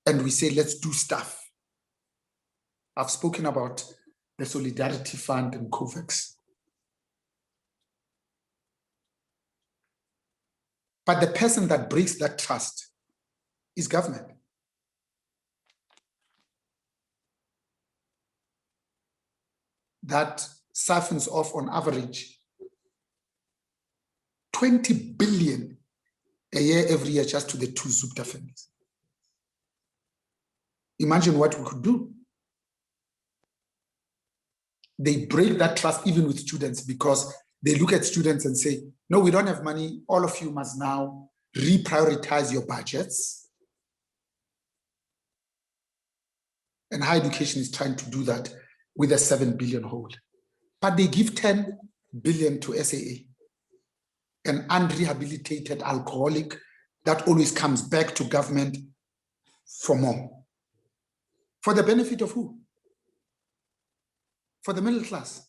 And we say, let's do stuff. I've spoken about the Solidarity Fund and COVAX. But the person that breaks that trust is government. That siphons off on average 20 billion a year every year just to the 2 Zupta families. Imagine what we could do. They break that trust even with students because they look at students and say, no, we don't have money. All of you must now reprioritize your budgets. And higher education is trying to do that with a 7 billion hole. But they give 10 billion to SAA, an unrehabilitated alcoholic that always comes back to government for more. For the benefit of who? For the middle class.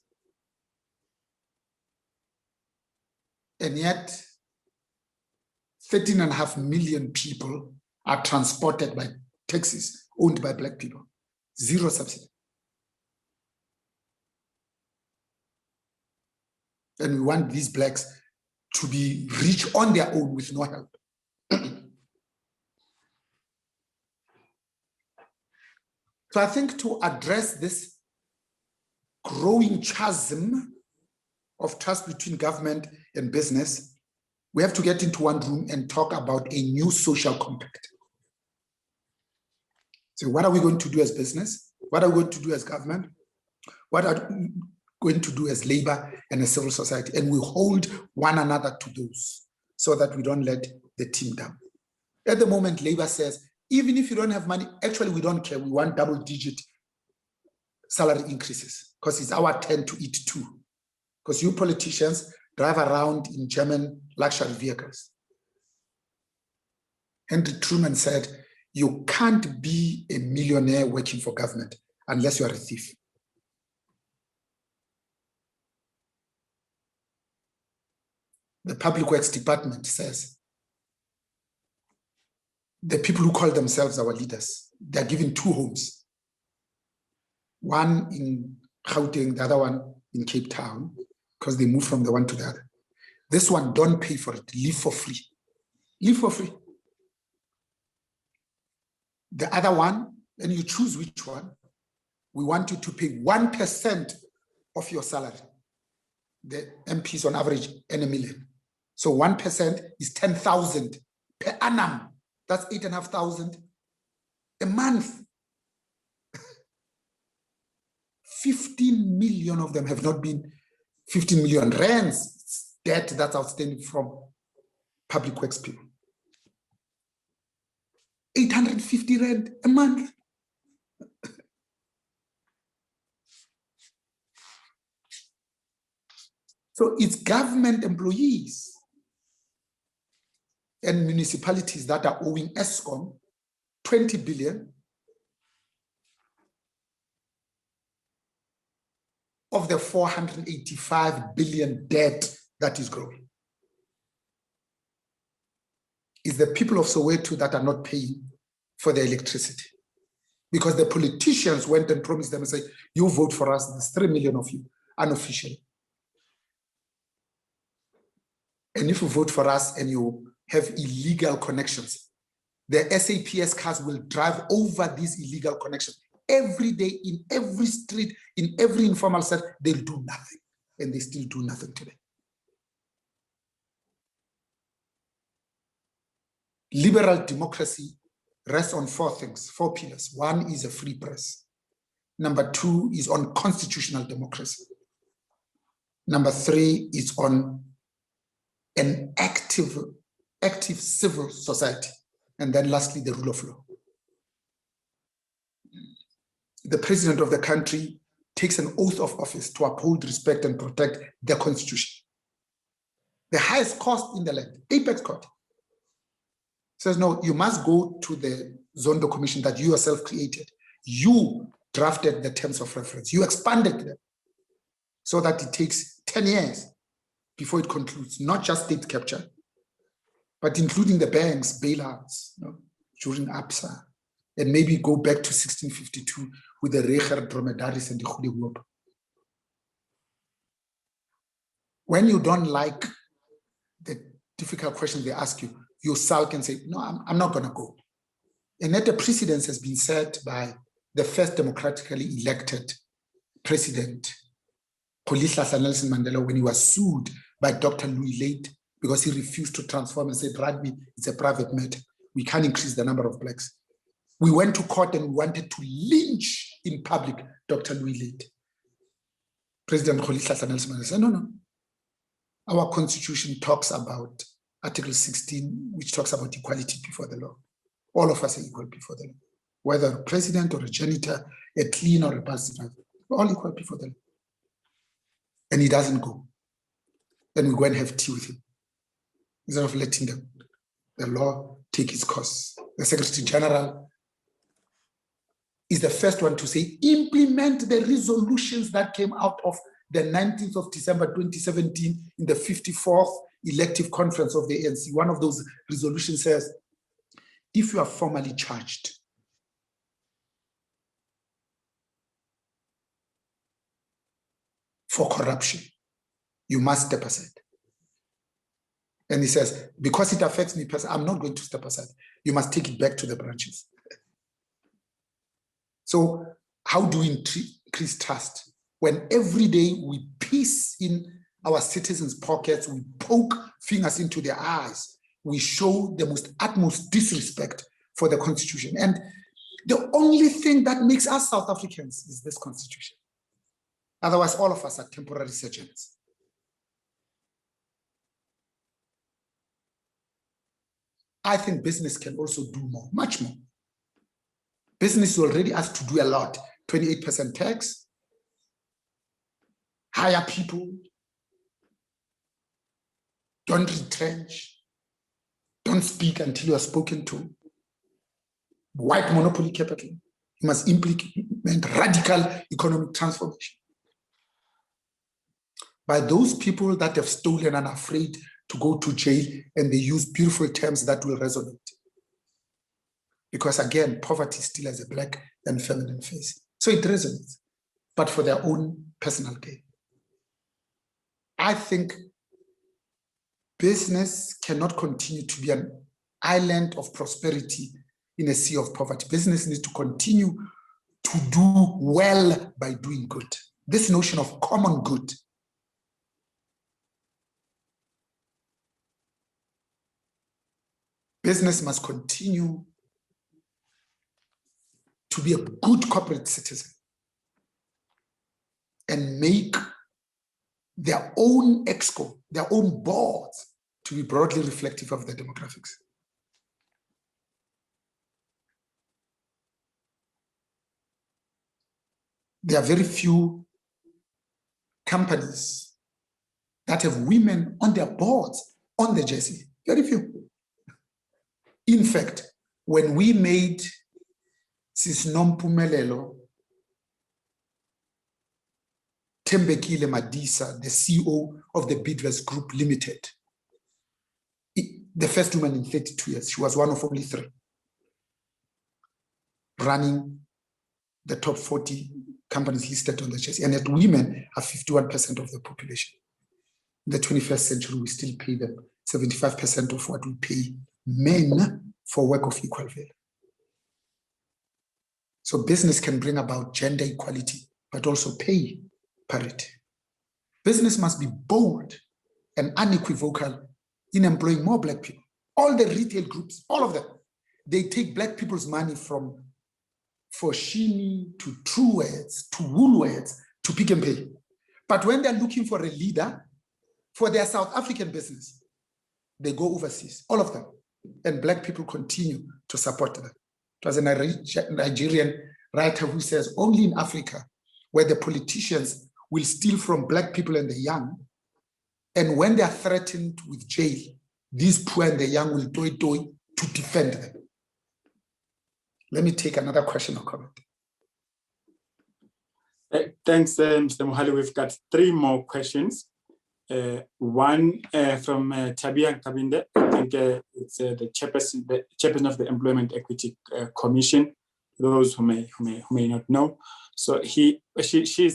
And yet, 13.5 million people are transported by taxis owned by Black people. 0 subsidy. And we want these Blacks to be rich on their own with no help. So I think to address this growing chasm of trust between government and business, we have to get into one room and talk about a new social compact. So what are we going to do as business? What are we going to do as government? What are we going to do as labor and as civil society? And we hold one another to those so that we don't let the team down. At the moment, labor says, even if you don't have money, actually, we don't care. We want double-digit salary increases because it's our turn to eat too. Because you politicians drive around in German luxury vehicles. Henry Truman said, you can't be a millionaire working for government unless you are a thief. The Public Works Department says, the people who call themselves our leaders, they're given 2 homes. One in Gauteng, the other one in Cape Town because they move from the one to the other. This one, don't pay for it, live for free. Live for free. The other one, and you choose which one, we want you to pay 1% of your salary. The MPs on average earn 1 million. So 1% is 10,000 per annum. That's 8,500 a month. 15 million of them have not been, 15 million rands debt that's outstanding from public works people. 850 rand a month. So it's government employees and municipalities that are owing Eskom 20 billion of the 485 billion debt that is growing. It's the people of Soweto that are not paying for the electricity because the politicians went and promised them and said, you vote for us, there's 3 million of you, unofficially. And if you vote for us and you have illegal connections, the SAPS cars will drive over these illegal connections every day in every street, in every informal sector. They'll do nothing, and they still do nothing today. Liberal democracy rests on 4 things, 4 pillars. 1 is a free press. Number 2 is on constitutional democracy. Number 3 is on an active civil society. And then lastly, the rule of law. The president of the country takes an oath of office to uphold, respect, and protect the constitution. The highest cost in the land, Apex Court, says, no, you must go to the Zondo Commission that you yourself created. You drafted the terms of reference. You expanded them so that it takes 10 years before it concludes, not just state capture, but including the banks, bailouts, during APSA, and maybe go back to 1652 with the Reger dromedaries and the Goede. When you don't like the difficult questions they ask you, you sulk and say, no, I'm not going to go. And that the precedence has been set by the first democratically elected president, Rolihlahla Nelson Mandela, when he was sued by Dr. Louis Late because he refused to transform and said, rugby is a private matter. We can't increase the number of blacks. We went to court and we wanted to lynch in public Dr. Louis Late. President Rolihlahla Nelson Mandela said, no. Our constitution talks about Article 16, which talks about equality before the law. All of us are equal before the law. Whether a president or a janitor, a cleaner or a bus driver, we're all equal before the law. And he doesn't go. Then we go and have tea with him, instead of letting the law take its course. The Secretary General is the first one to say, implement the resolutions that came out of the 19th of December 2017 in the 54th elective conference of the ANC. One of those resolutions says, if you are formally charged for corruption, you must step aside. And he says, because it affects me personally, I'm not going to step aside. You must take it back to the branches. So how do we increase trust? When every day we piss in our citizens' pockets, we poke fingers into their eyes, we show the utmost disrespect for the Constitution. And the only thing that makes us South Africans is this Constitution. Otherwise, all of us are temporary sojourners. I think business can also do more, much more. Business is already asked to do a lot, 28% tax, hire people, don't retrench, don't speak until you are spoken to. White monopoly capital. You must implement radical economic transformation. By those people that have stolen and are afraid to go to jail, and they use beautiful terms that will resonate. Because again, poverty still has a black and feminine face. So it resonates, but for their own personal gain. I think business cannot continue to be an island of prosperity in a sea of poverty. Business needs to continue to do well by doing good. This notion of common good. Business must continue to be a good corporate citizen and make their own exco, their own boards to be broadly reflective of the demographics. There are very few companies that have women on their boards, on the JSE, very few. In fact, when we made Sisnompumelelo Tembekile Madisa, the CEO of the Bidvest Group Limited, the first woman in 32 years, she was one of only 3 running the top 40 companies listed on the JSE, and yet women are 51% of the population. In the 21st century, we still pay them 75% of what we pay men for work of equal value. So business can bring about gender equality, but also pay parity. Business must be bold and unequivocal in employing more Black people. All the retail groups, all of them, they take Black people's money from Foschini to Truworths to Woolworths to Pick and Pay. But when they're looking for a leader for their South African business, they go overseas, all of them. And Black people continue to support them. It was a Nigerian writer who says, only in Africa, where the politicians will steal from Black people and the young, and when they are threatened with jail, these poor and the young will do to defend them. Let me take another question or comment. Thanks, Mr. Mohale. We've got 3 more questions. One from Tabia Kabinde. I think it's the chairperson of the Employment Equity Commission. Those who may not know. So she's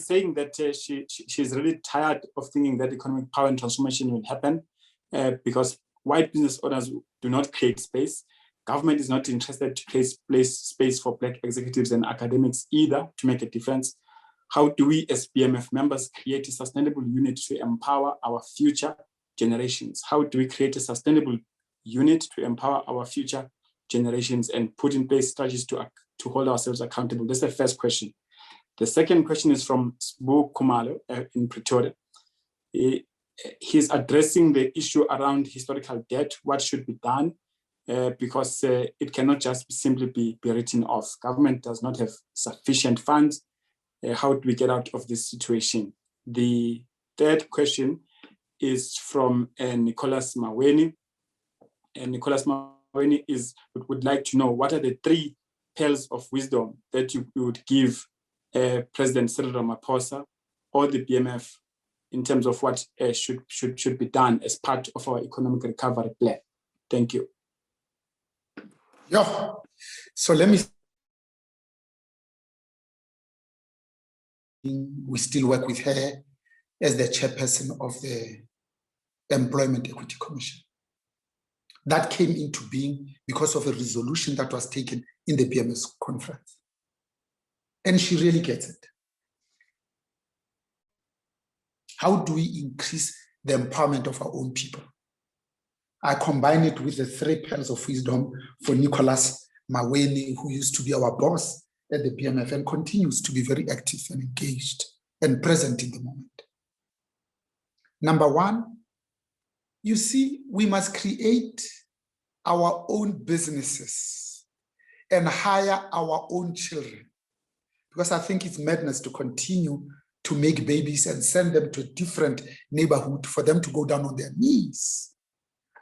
saying that she's really tired of thinking that economic power and transformation will happen because white business owners do not create space. Government is not interested to create space for Black executives and academics either to make a difference. How do we as BMF members create a sustainable unit to empower our future generations? How do we create a sustainable unit to empower our future generations and put in place strategies to hold ourselves accountable? That's the first question. The second question is from Sbu Kumalo in Pretoria. He's addressing the issue around historical debt, what should be done, because it cannot just simply be written off. Government does not have sufficient funds. How do we get out of this situation? The third question is from Nicholas Maweni. And Nicholas Maweni would like to know, what are the 3 pearls of wisdom that you would give President Cyril Ramaphosa or the BMF in terms of what should be done as part of our economic recovery plan? Thank you. Yeah. So let me. We still work with her as the chairperson of the Employment Equity Commission. That came into being because of a resolution that was taken in the BMS conference. And she really gets it. How do we increase the empowerment of our own people? I combine it with the 3 pearls of wisdom for Nicholas Maweni, who used to be our boss at the BMF and continues to be very active and engaged and present in the moment. Number 1, you see, we must create our own businesses and hire our own children, because I think it's madness to continue to make babies and send them to a different neighborhood for them to go down on their knees,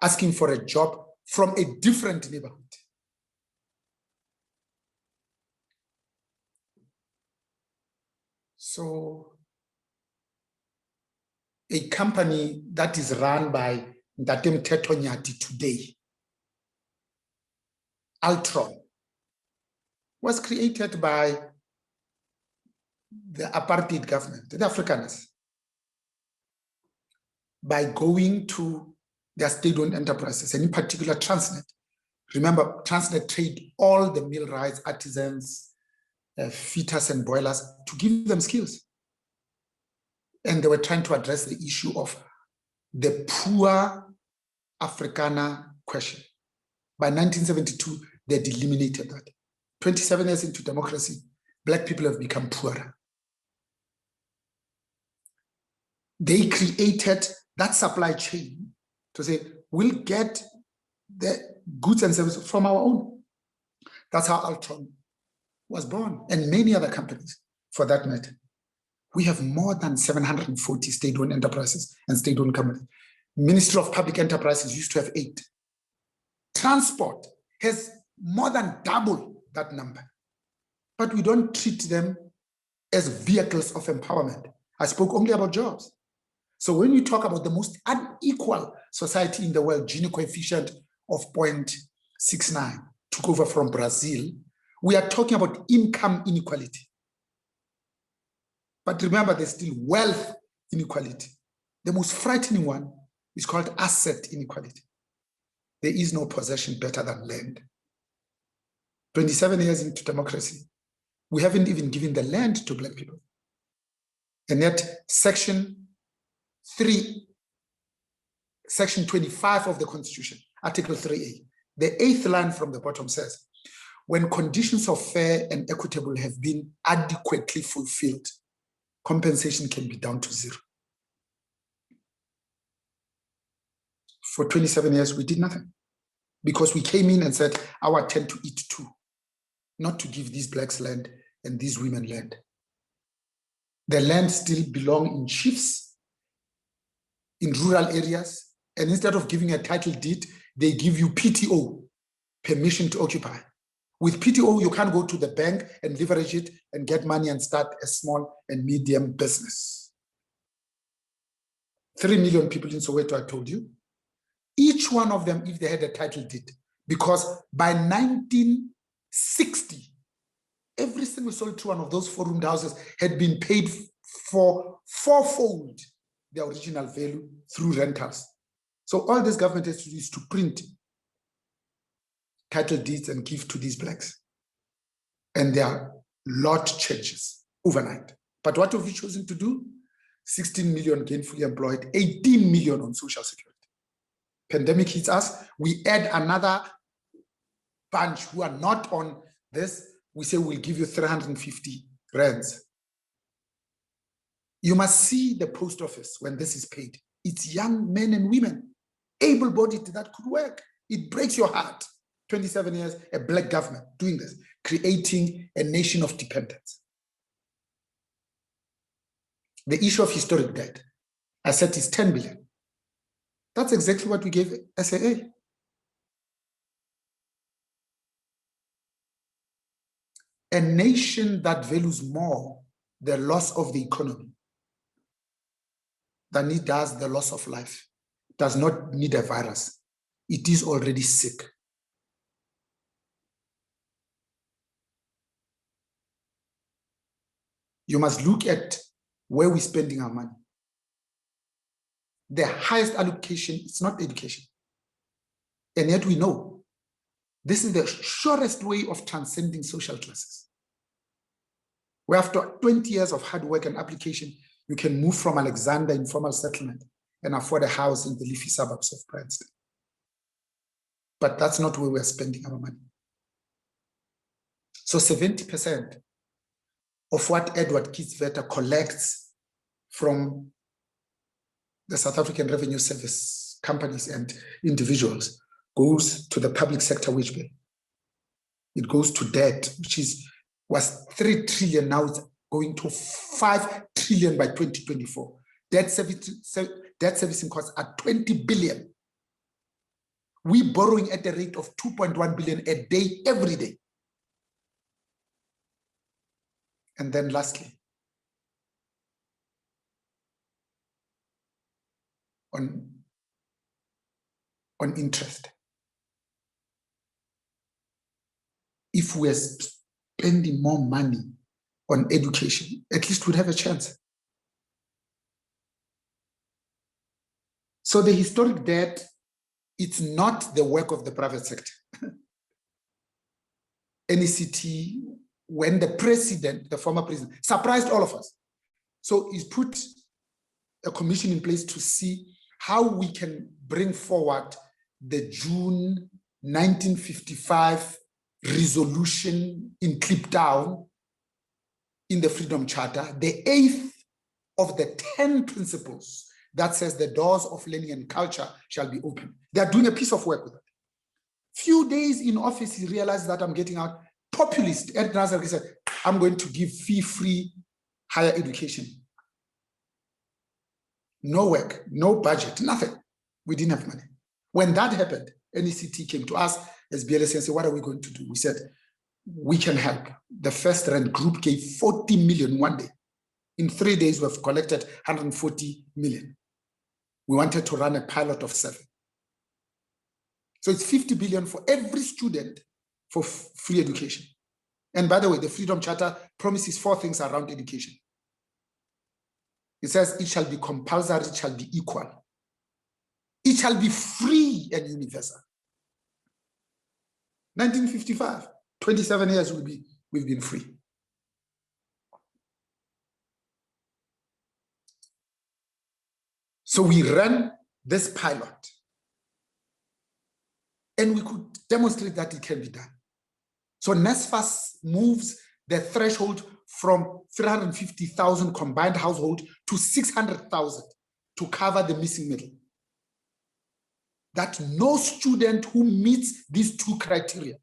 asking for a job from a different neighborhood. So a company that is run by Ndatem Tetonyati today, Altron, was created by the apartheid government, the Afrikaners. by going to their state-owned enterprises, and in particular Transnet. Remember, Transnet trade all the millwrights, artisans, fitters and boilers to give them skills. And they were trying to address the issue of the poor Afrikaner question. By 1972, they had eliminated that. 27 years into democracy, Black people have become poorer. They created that supply chain to say, we'll get the goods and services from our own. That's how Altron was born, and many other companies for that matter. We have more than 740 state-owned enterprises and state-owned companies. Ministry of Public Enterprises used to have 8. Transport has more than double that number, but we don't treat them as vehicles of empowerment. I spoke only about jobs. So when we talk about the most unequal society in the world, Gini coefficient of 0.69 took over from Brazil, we are talking about income inequality. But remember, there's still wealth inequality. The most frightening one is called asset inequality. There is no possession better than land. 27 years into democracy, we haven't even given the land to Black people. And yet, Section 25 of the Constitution, Article 3A, the 8th line from the bottom says, when conditions of fair and equitable have been adequately fulfilled, compensation can be down to 0. For 27 years, we did nothing because we came in and said, our turn to eat too, not to give these Blacks land and these women land. The land still belongs in chiefs, in rural areas, and instead of giving a title deed, they give you PTO, permission to occupy. With PTO, you can't go to the bank and leverage it and get money and start a small and medium business. 3 million people in Soweto, I told you. Each one of them, if they had a title deed, because by 1960, every single solitary one of those 4-roomed houses had been paid for 4-fold the original value through rentals. So all this government has to do is to print title deeds and give to these Blacks. And their lot changes overnight. But what have we chosen to do? 16 million gainfully employed, 18 million on social security. Pandemic hits us, we add another bunch who are not on this. We say we'll give you 350 rands. You must see the post office when this is paid. It's young men and women, able-bodied, that could work. It breaks your heart. 27 years, a Black government doing this, creating a nation of dependence. The issue of historic debt, I said, is 10 billion. That's exactly what we gave SAA. A nation that values more the loss of the economy than it does the loss of life does not need a virus. It is already sick. You must look at where we're spending our money. The highest allocation is not education. And yet we know this is the surest way of transcending social classes. Where after 20 years of hard work and application, you can move from Alexander informal settlement and afford a house in the leafy suburbs of Princeton. But that's not where we're spending our money. So 70% of what Edward Kitzvetter collects from the South African Revenue Service companies and individuals goes to the public sector wage bill. It goes to debt, which was 3 trillion, now it's going to 5 trillion by 2024. Debt servicing costs are 20 billion. We're borrowing at a rate of 2.1 billion a day, every day. And then lastly, on interest. If we're spending more money on education, at least we'd have a chance. So the historic debt, it's not the work of the private sector. NECT, when the president, the former president, surprised all of us. So he's put a commission in place to see how we can bring forward the June 1955 resolution in Cliptown in the Freedom Charter, the 8th of the 10 principles that says the doors of learning and culture shall be open. They are doing a piece of work with it. Few days in office, he realized that I'm getting out. Populist Ed Nazar said, I'm going to give fee-free higher education. No work, no budget, nothing. We didn't have money. When that happened, NECT came to us as BLS and said, what are we going to do? We said, we can help. The First Rand Group gave 40 million one day. In 3 days, we've collected 140 million. We wanted to run a pilot of 7. So it's 50 billion for every student for free education. And by the way, the Freedom Charter promises 4 things around education. It says it shall be compulsory, it shall be equal. It shall be free and universal. 1955, 27 years we've been free. So we ran this pilot and we could demonstrate that it can be done. So NSFAS moves the threshold from 350,000 combined household to 600,000 to cover the missing middle. That no student who meets these 2 criteria,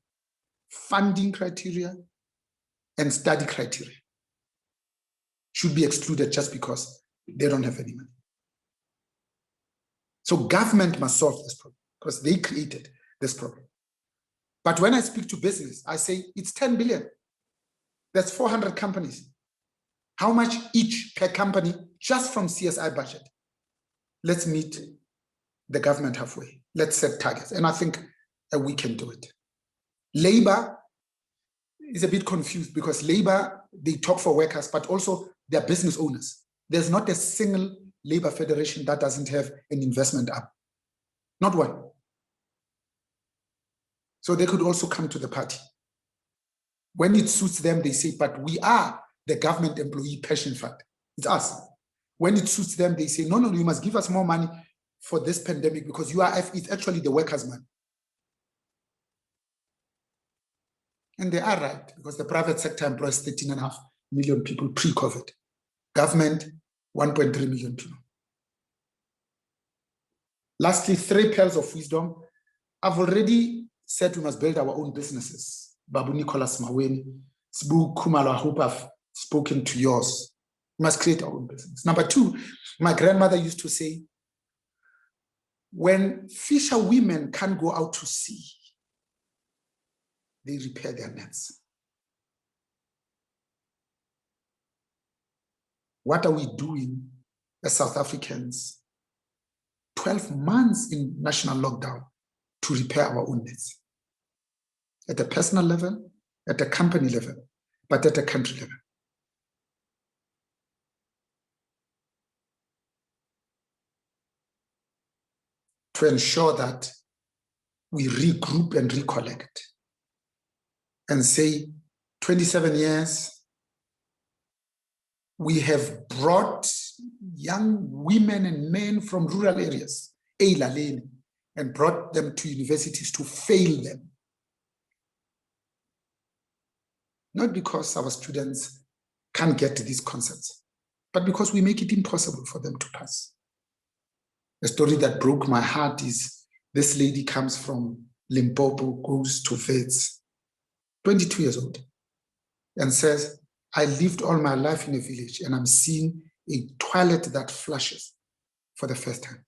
funding criteria and study criteria, should be excluded just because they don't have any money. So government must solve this problem because they created this problem. But when I speak to business, I say it's 10 billion. That's 400 companies. How much each per company just from CSI budget? Let's meet the government halfway. Let's set targets. And I think we can do it. Labor is a bit confused because labor, they talk for workers, but also they're business owners. There's not a single labor federation that doesn't have an investment arm. Not one. So they could also come to the party. When it suits them, they say, but we are the government employee pension fund. It's us. When it suits them, they say, no, you must give us more money for this pandemic because UIF is actually the workers' money. And they are right because the private sector employs 13.5 million people pre-COVID. Government, 1.3 million people. Lastly, 3 pearls of wisdom. I've already said we must build our own businesses. Babu Nicholas Maweni, Sbu Kumalo, I hope I've spoken to yours. We must create our own business. Number 2, my grandmother used to say, when fisher women can't go out to sea, they repair their nets. What are we doing as South Africans? 12 months in national lockdown to repair our own nets. At a personal level, at a company level, but at a country level. To ensure that we regroup and recollect and say, 27 years, we have brought young women and men from rural areas, and brought them to universities to fail them. Not because our students can't get to these concepts, but because we make it impossible for them to pass. A story that broke my heart is this lady comes from Limpopo, goes to Wits, 22 years old, and says, I lived all my life in a village and I'm seeing a toilet that flushes for the first time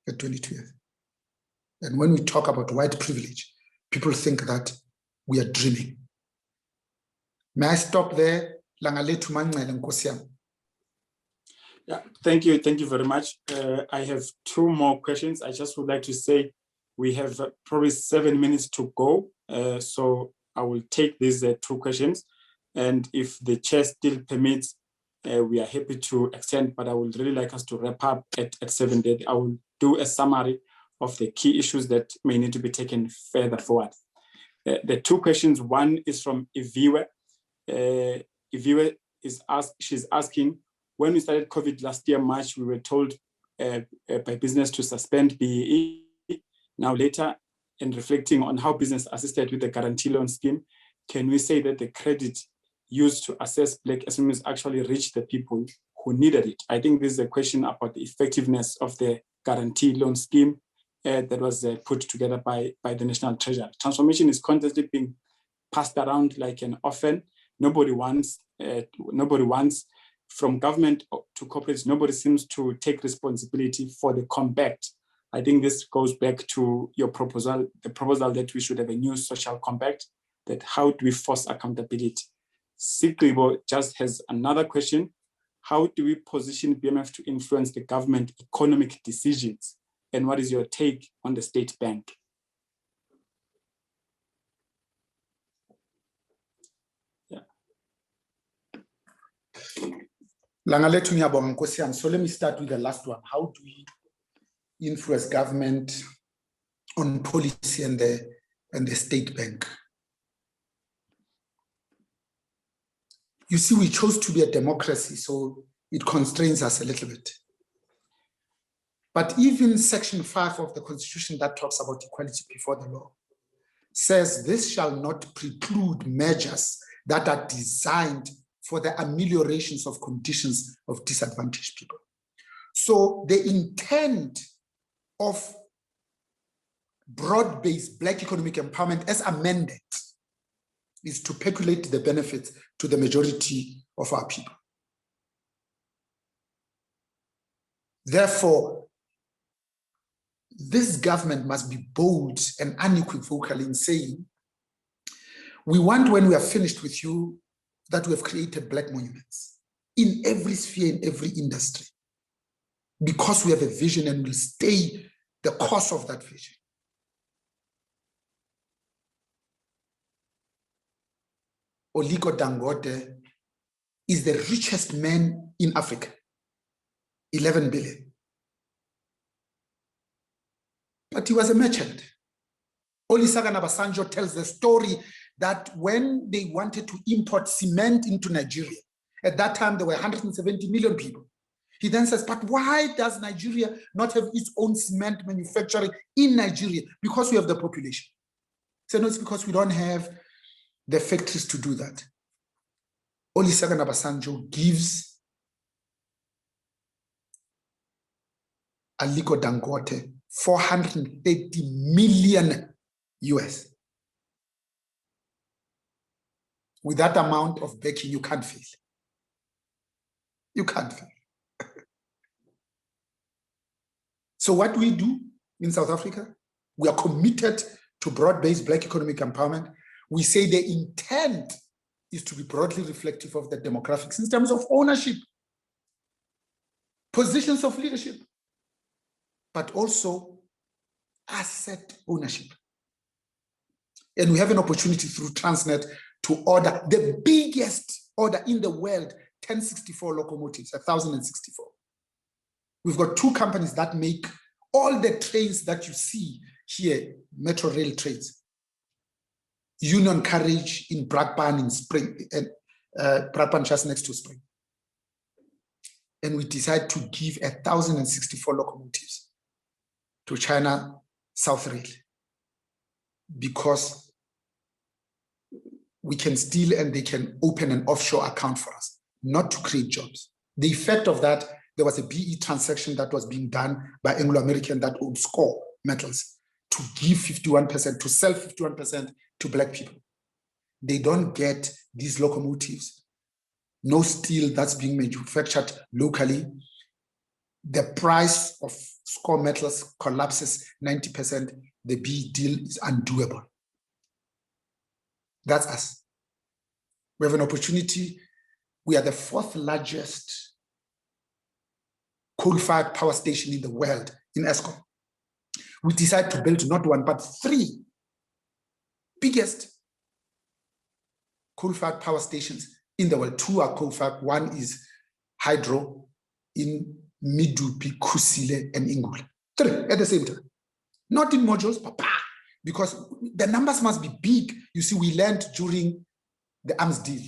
at 22 years. And when we talk about white privilege, people think that we are dreaming. May I stop there? Yeah, thank you very much. I have 2 more questions. I just would like to say we have probably 7 minutes to go. So I will take these 2 questions. And if the chair still permits, we are happy to extend, but I would really like us to wrap up at 7:30. I will do a summary of the key issues that may need to be taken further forward. The two questions, one is from Iviwe. Iviwe she's asking, when we started COVID last year, March, we were told by business to suspend BEE. Now later, and reflecting on how business assisted with the guarantee loan scheme, can we say that the credit used to assess Black SMEs actually reached the people who needed it? I think this is a question about the effectiveness of the guarantee loan scheme that was put together by the National Treasury. Transformation is constantly being passed around like an orphan. Nobody wants from government to corporates, nobody seems to take responsibility for the compact. I think this goes back to your proposal, the proposal that we should have a new social compact, that how do we force accountability? Sikribo just has another question. How do we position BMF to influence the government economic decisions? And what is your take on the state bank? So let me start with the last one. How do we influence government on policy and the state bank? You see, we chose to be a democracy, so it constrains us a little bit. But even Section 5 of the Constitution that talks about equality before the law says this shall not preclude measures that are designed for the ameliorations of conditions of disadvantaged people. So the intent of broad-based Black economic empowerment as amended is to percolate the benefits to the majority of our people. Therefore, this government must be bold and unequivocal in saying, we want, when we are finished with you, that we have created Black monuments in every sphere, in every industry, because we have a vision and will stay the course of that vision. Aliko Dangote is the richest man in Africa, 11 billion. But he was a merchant. Olusegun Obasanjo tells the story that when they wanted to import cement into Nigeria, at that time there were 170 million people. He then says, but why does Nigeria not have its own cement manufacturing in Nigeria? Because we have the population. So no, it's because we don't have the factories to do that. Olusegun Obasanjo gives Aliko Dangote 430 million US. With that amount of backing, you can't fail. You can't fail. So what we do in South Africa, we are committed to broad-based Black economic empowerment. We say the intent is to be broadly reflective of the demographics in terms of ownership, positions of leadership, but also asset ownership. And we have an opportunity through Transnet to order the biggest order in the world, 1064 locomotives, 1,064. We've got two companies that make all the trains that you see here, metro rail trains. Union Carriage in Brakpan in Spring, and Brakpan just next to Spring. And we decide to give 1,064 locomotives to China South Rail because we can steal and they can open an offshore account for us, not to create jobs. The effect of that, there was a BE transaction that was being done by Anglo-American that owned Score Metals to give 51%, to sell 51% to Black people. They don't get these locomotives, no steel that's being manufactured locally. The price of Score Metals collapses 90%. The BE deal is undoable. That's us. We have an opportunity. We are the fourth largest coal-fired power station in the world in Eskom. We decided to build not one, but three biggest coal-fired power stations in the world. Two are coal-fired. One is hydro in Medupi, Kusile, and Ingula. 3 at the same time. Not in modules, but because the numbers must be big. You see, we learned during the arms deal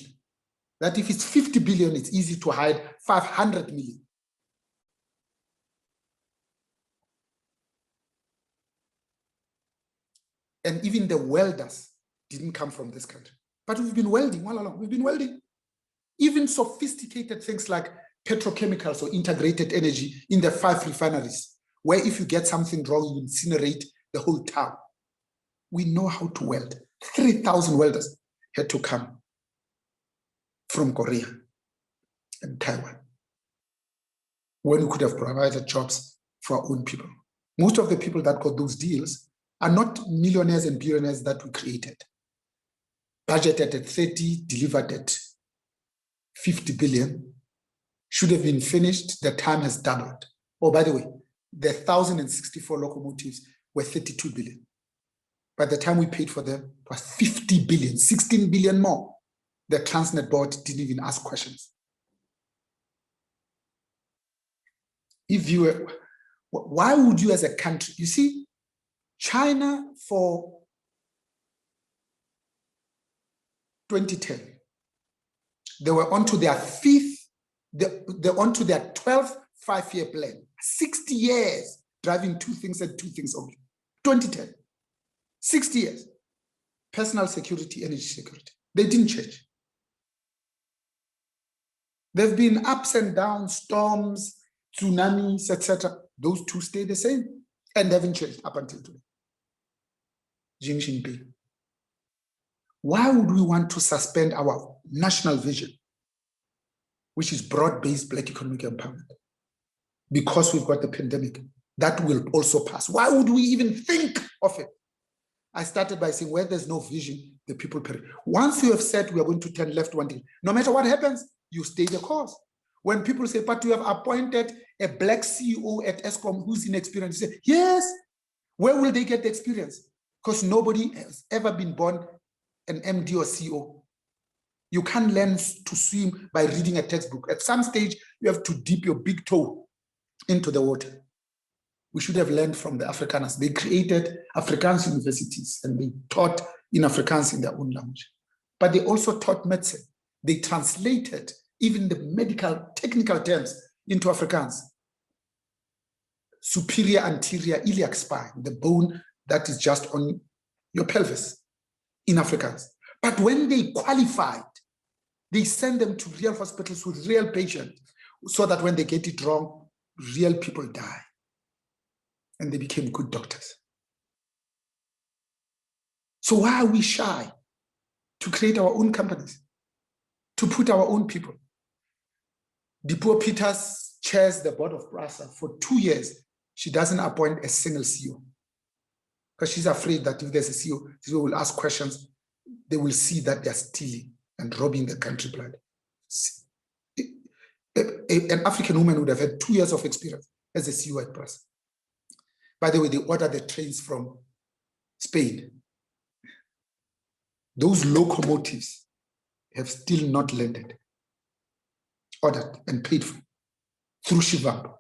that if it's 50 billion, it's easy to hide 500 million. And even the welders didn't come from this country. But we've been welding all along. We've been welding. Even sophisticated things like petrochemicals or integrated energy in the 5 refineries, where if you get something wrong, you incinerate the whole town. We know how to weld. 3,000 welders had to come from Korea and Taiwan, when we could have provided jobs for our own people. Most of the people that got those deals are not millionaires and billionaires that we created. Budgeted at 30, delivered at 50 billion, should have been finished, the time has doubled. Oh, by the way, the 1,064 locomotives were 32 billion. By the time we paid for them, it was 50 billion, 16 billion more. The Transnet board didn't even ask questions. If you were, why would you as a country, you see, China for 2010, they were onto their 12th 5-year plan, 60 years, driving 2 things and 2 things only. 2010, 60 years, personal security, energy security. They didn't change. There've been ups and downs, storms, tsunamis, etc. Those 2 stay the same and haven't changed up until today. Xi Jinping. Why would we want to suspend our national vision, which is broad-based Black economic empowerment? Because we've got the pandemic. That will also pass. Why would we even think of it? I started by saying, where there's no vision, the people perish. Once you have said we are going to turn left one day, no matter what happens, you stay the course. When people say, but you have appointed a Black CEO at Eskom who's inexperienced, you say, yes, where will they get the experience? Because nobody has ever been born an MD or CEO. You can't learn to swim by reading a textbook. At some stage, you have to dip your big toe into the water. We should have learned from the Afrikaners. They created Afrikaans universities and they taught in Afrikaans in their own language. But they also taught medicine. They translated even the medical technical terms into Afrikaans. Superior anterior iliac spine, the bone that is just on your pelvis, in Afrikaans. But when they qualified, they send them to real hospitals with real patients so that when they get it wrong, real people die. And they became good doctors. So why are we shy to create our own companies, to put our own people? Dipuo Peters chairs the board of BRASA. For 2 years, she doesn't appoint a single CEO because she's afraid that if there's a CEO, people will ask questions. They will see that they're stealing and robbing the country blood. An African woman would have had 2 years of experience as a CEO at BRASA. By the way, they order the trains from Spain. Those locomotives have still not landed, ordered and paid for through Shivambo.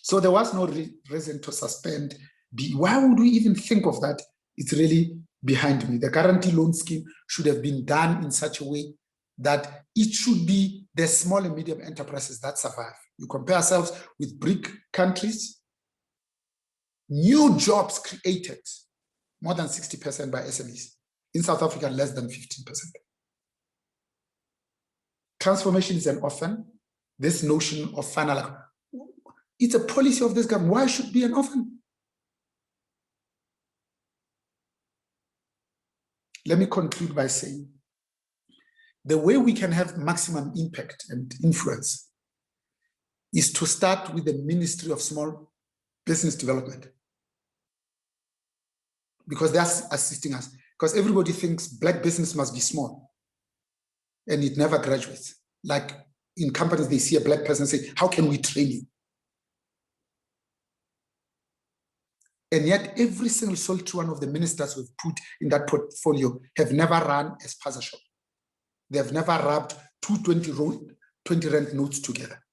So there was no reason to suspend B. Why would we even think of that? It's really behind me. The guarantee loan scheme should have been done in such a way that it should be the small and medium enterprises that survive. You compare ourselves with BRIC countries, new jobs created, more than 60% by SMEs. In South Africa, less than 15%. Transformation is an orphan. This notion of final, it's a policy of this government. Why should it be an orphan? Let me conclude by saying, the way we can have maximum impact and influence is to start with the Ministry of Small Business Development, because that's assisting us. Because everybody thinks Black business must be small, and it never graduates. Like in companies, they see a Black person and say, how can we train you? And yet every single solitary one of the ministers we've put in that portfolio have never run a spaza shop. They have never rubbed two 20 rand notes together.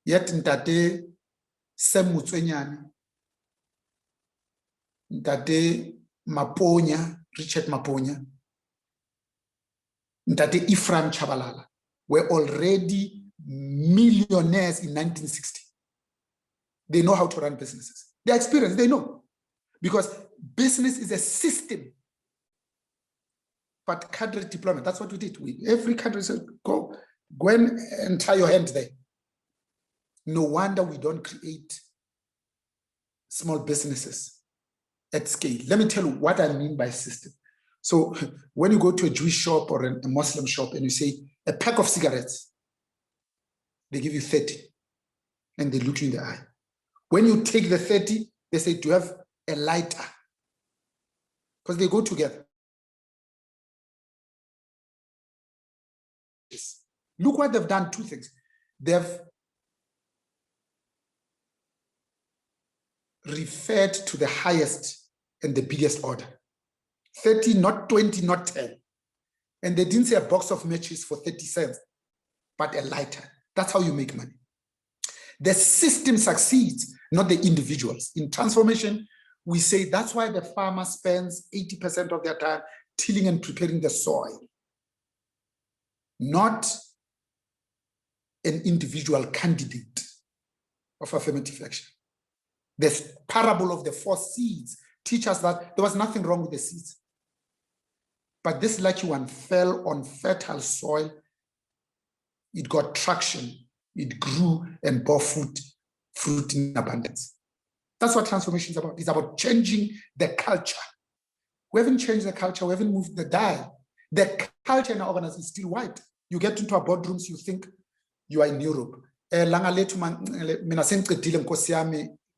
Yet ntate Sam Mutswenyane, ntate Maponya, Richard Maponya, ntate Ephraim Chabalala were already millionaires in 1960. They know how to run businesses. They're experienced, they know. Because business is a system. But cadre deployment, that's what we did. Every country said, go and try your hand there. No wonder we don't create small businesses at scale. Let me tell you what I mean by system. So when you go to a Jewish shop or a Muslim shop and you say, a pack of cigarettes, they give you 30 and they look you in the eye. When you take the 30, they say, do you have a lighter? Because they go together. Look what they've done, two things. They've referred to the highest and the biggest order. 30, not 20, not 10. And they didn't say a box of matches for 30 cents, but a lighter. That's how you make money. The system succeeds, not the individuals. In transformation, we say that's why the farmer spends 80% of their time tilling and preparing the soil, not an individual candidate of affirmative action. The parable of the 4 seeds teaches us that there was nothing wrong with the seeds. But this lucky one fell on fertile soil. It got traction. It grew and bore fruit in abundance. That's what transformation is about. It's about changing the culture. We haven't changed the culture. We haven't moved the dial. The culture in our organization is still white. You get into our boardrooms, you think you are in Europe. The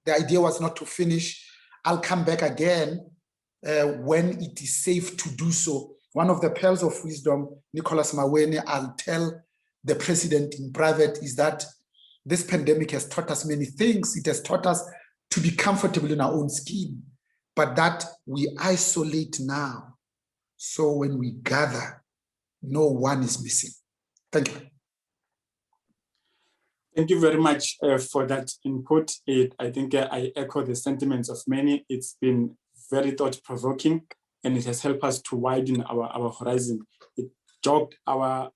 idea was not to finish. I'll come back again when it is safe to do so. One of the pearls of wisdom, Nicholas Mawene, I'll tell the president in private, is that this pandemic has taught us many things. It has taught us to be comfortable in our own skin, but that we isolate now. So when we gather, no one is missing. Thank you. Thank you very much for that input. I think I echo the sentiments of many. It's been very thought-provoking, and it has helped us to widen our horizon. It jogged our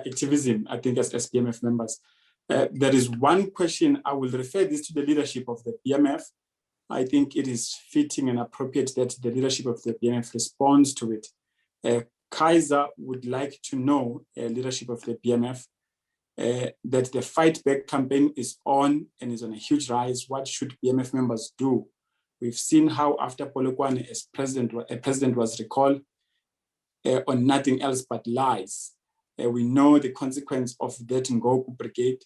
activism, I think, as BMF members. There is one question, I will refer this to the leadership of the BMF. I think it is fitting and appropriate that the leadership of the BMF responds to it. Kaiser would like to know, leadership of the BMF, that the Fight Back campaign is on and is on a huge rise. What should BMF members do? We've seen how after Polokwane as a president was recalled on nothing else but lies. We know the consequence of that Ngoku brigade.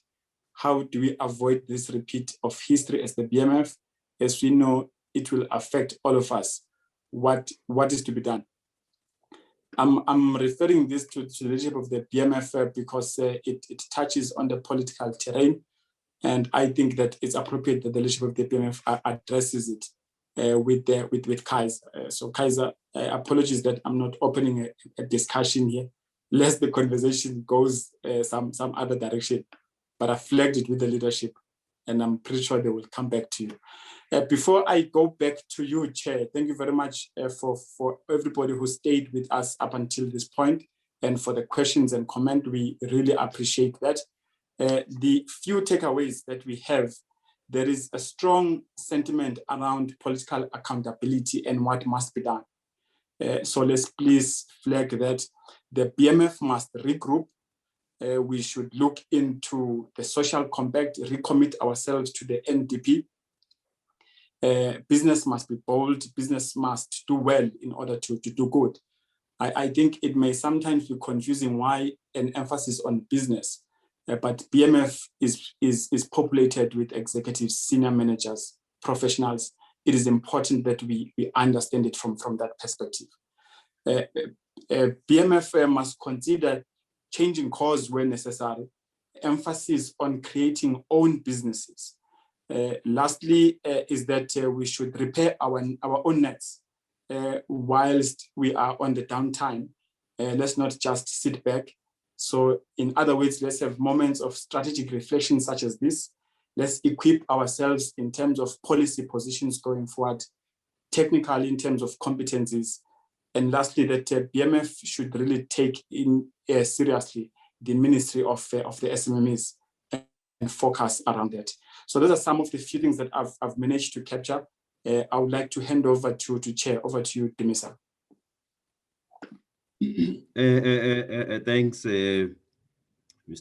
How do we avoid this repeat of history as the BMF? As we know, it will affect all of us. What is to be done? I'm referring this to the leadership of the BMF because it touches on the political terrain, and I think that it's appropriate that the leadership of the BMF addresses it with Kaiser. So Kaiser, apologies that I'm not opening a discussion here, lest the conversation goes some other direction, but I flagged it with the leadership, and I'm pretty sure they will come back to you. Before I go back to you, Chair, thank you very much for everybody who stayed with us up until this point, and for the questions and comment. We really appreciate that. The few takeaways that we have, there is a strong sentiment around political accountability and what must be done. So let's please flag that the BMF must regroup. We should look into the social compact, recommit ourselves to the NDP. Business must be bold, business must do well in order to do good. I think it may sometimes be confusing why an emphasis on business, but BMF is populated with executives, senior managers, professionals. It is important that we understand it from that perspective. BMF must consider changing course where necessary, emphasis on creating own businesses. Lastly, is that we should repair our own nets whilst we are on the downtime. Let's not just sit back. So in other words, let's have moments of strategic reflection such as this. Let's equip ourselves in terms of policy positions going forward, technically in terms of competencies. And lastly, that BMF should really take in seriously the Ministry of the SMMEs and focus around that. So those are some of the few things that I've managed to capture. I would like to hand over to Chair. Over to you, Demisa. Thanks, Mr.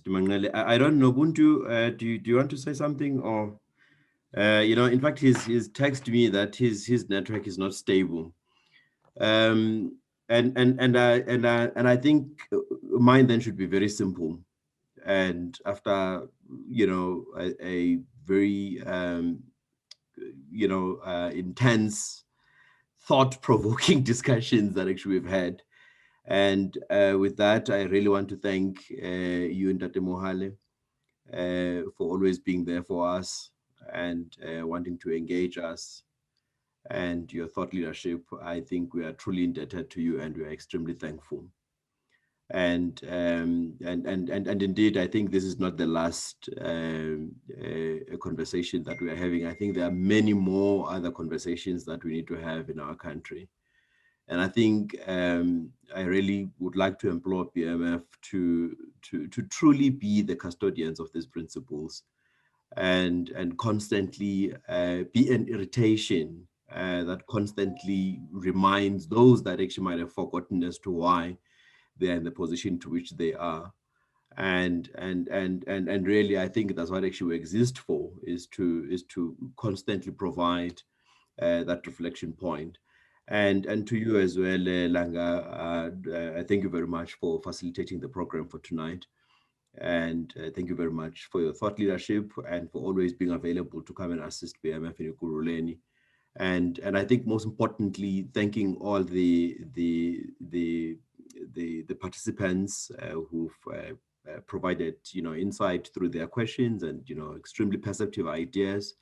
Mangnale. I don't know, Buntu, do you want to say something? Or, in fact, he's texted me that his network is not stable. And I think mine then should be very simple. And after, a very, intense, thought-provoking discussions that actually we've had. And with that, I really want to thank you and Tate Mohale for always being there for us and wanting to engage us, and your thought leadership. I think we are truly indebted to you, and we are extremely thankful. And indeed, I think this is not the last conversation that we are having. I think there are many more other conversations that we need to have in our country. And I think I really would like to implore BMF to truly be the custodians of these principles, and constantly be an irritation that constantly reminds those that actually might have forgotten as to why they are in the position to which they are. And really, I think that's what actually we exist for, is to constantly provide that reflection point. And to you as well, Langa, I thank you very much for facilitating the program for tonight. And thank you very much for your thought leadership and for always being available to come and assist BMF in Ekurhuleni. And I think most importantly, thanking all the participants who've provided insight through their questions and extremely perceptive ideas,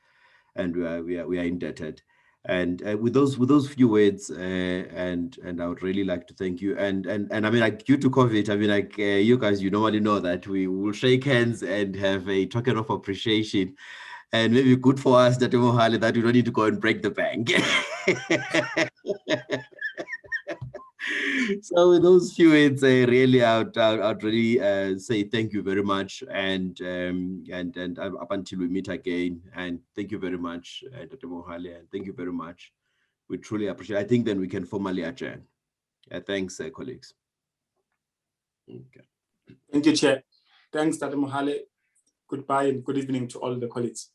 and we are indebted. And with those few words, and I would really like to thank you. And I mean, like, due to COVID, I mean, like, you guys, you normally know that we will shake hands and have a token of appreciation, and maybe good for us that that we don't need to go and break the bank. So with those few words, really, I'd really say thank you very much, and up until we meet again, and thank you very much, Dr. Mohale, and thank you very much. We truly appreciate it. I think then we can formally adjourn. Thanks, colleagues. Okay. Thank you, Chair. Thanks, Dr. Mohale. Goodbye and good evening to all the colleagues.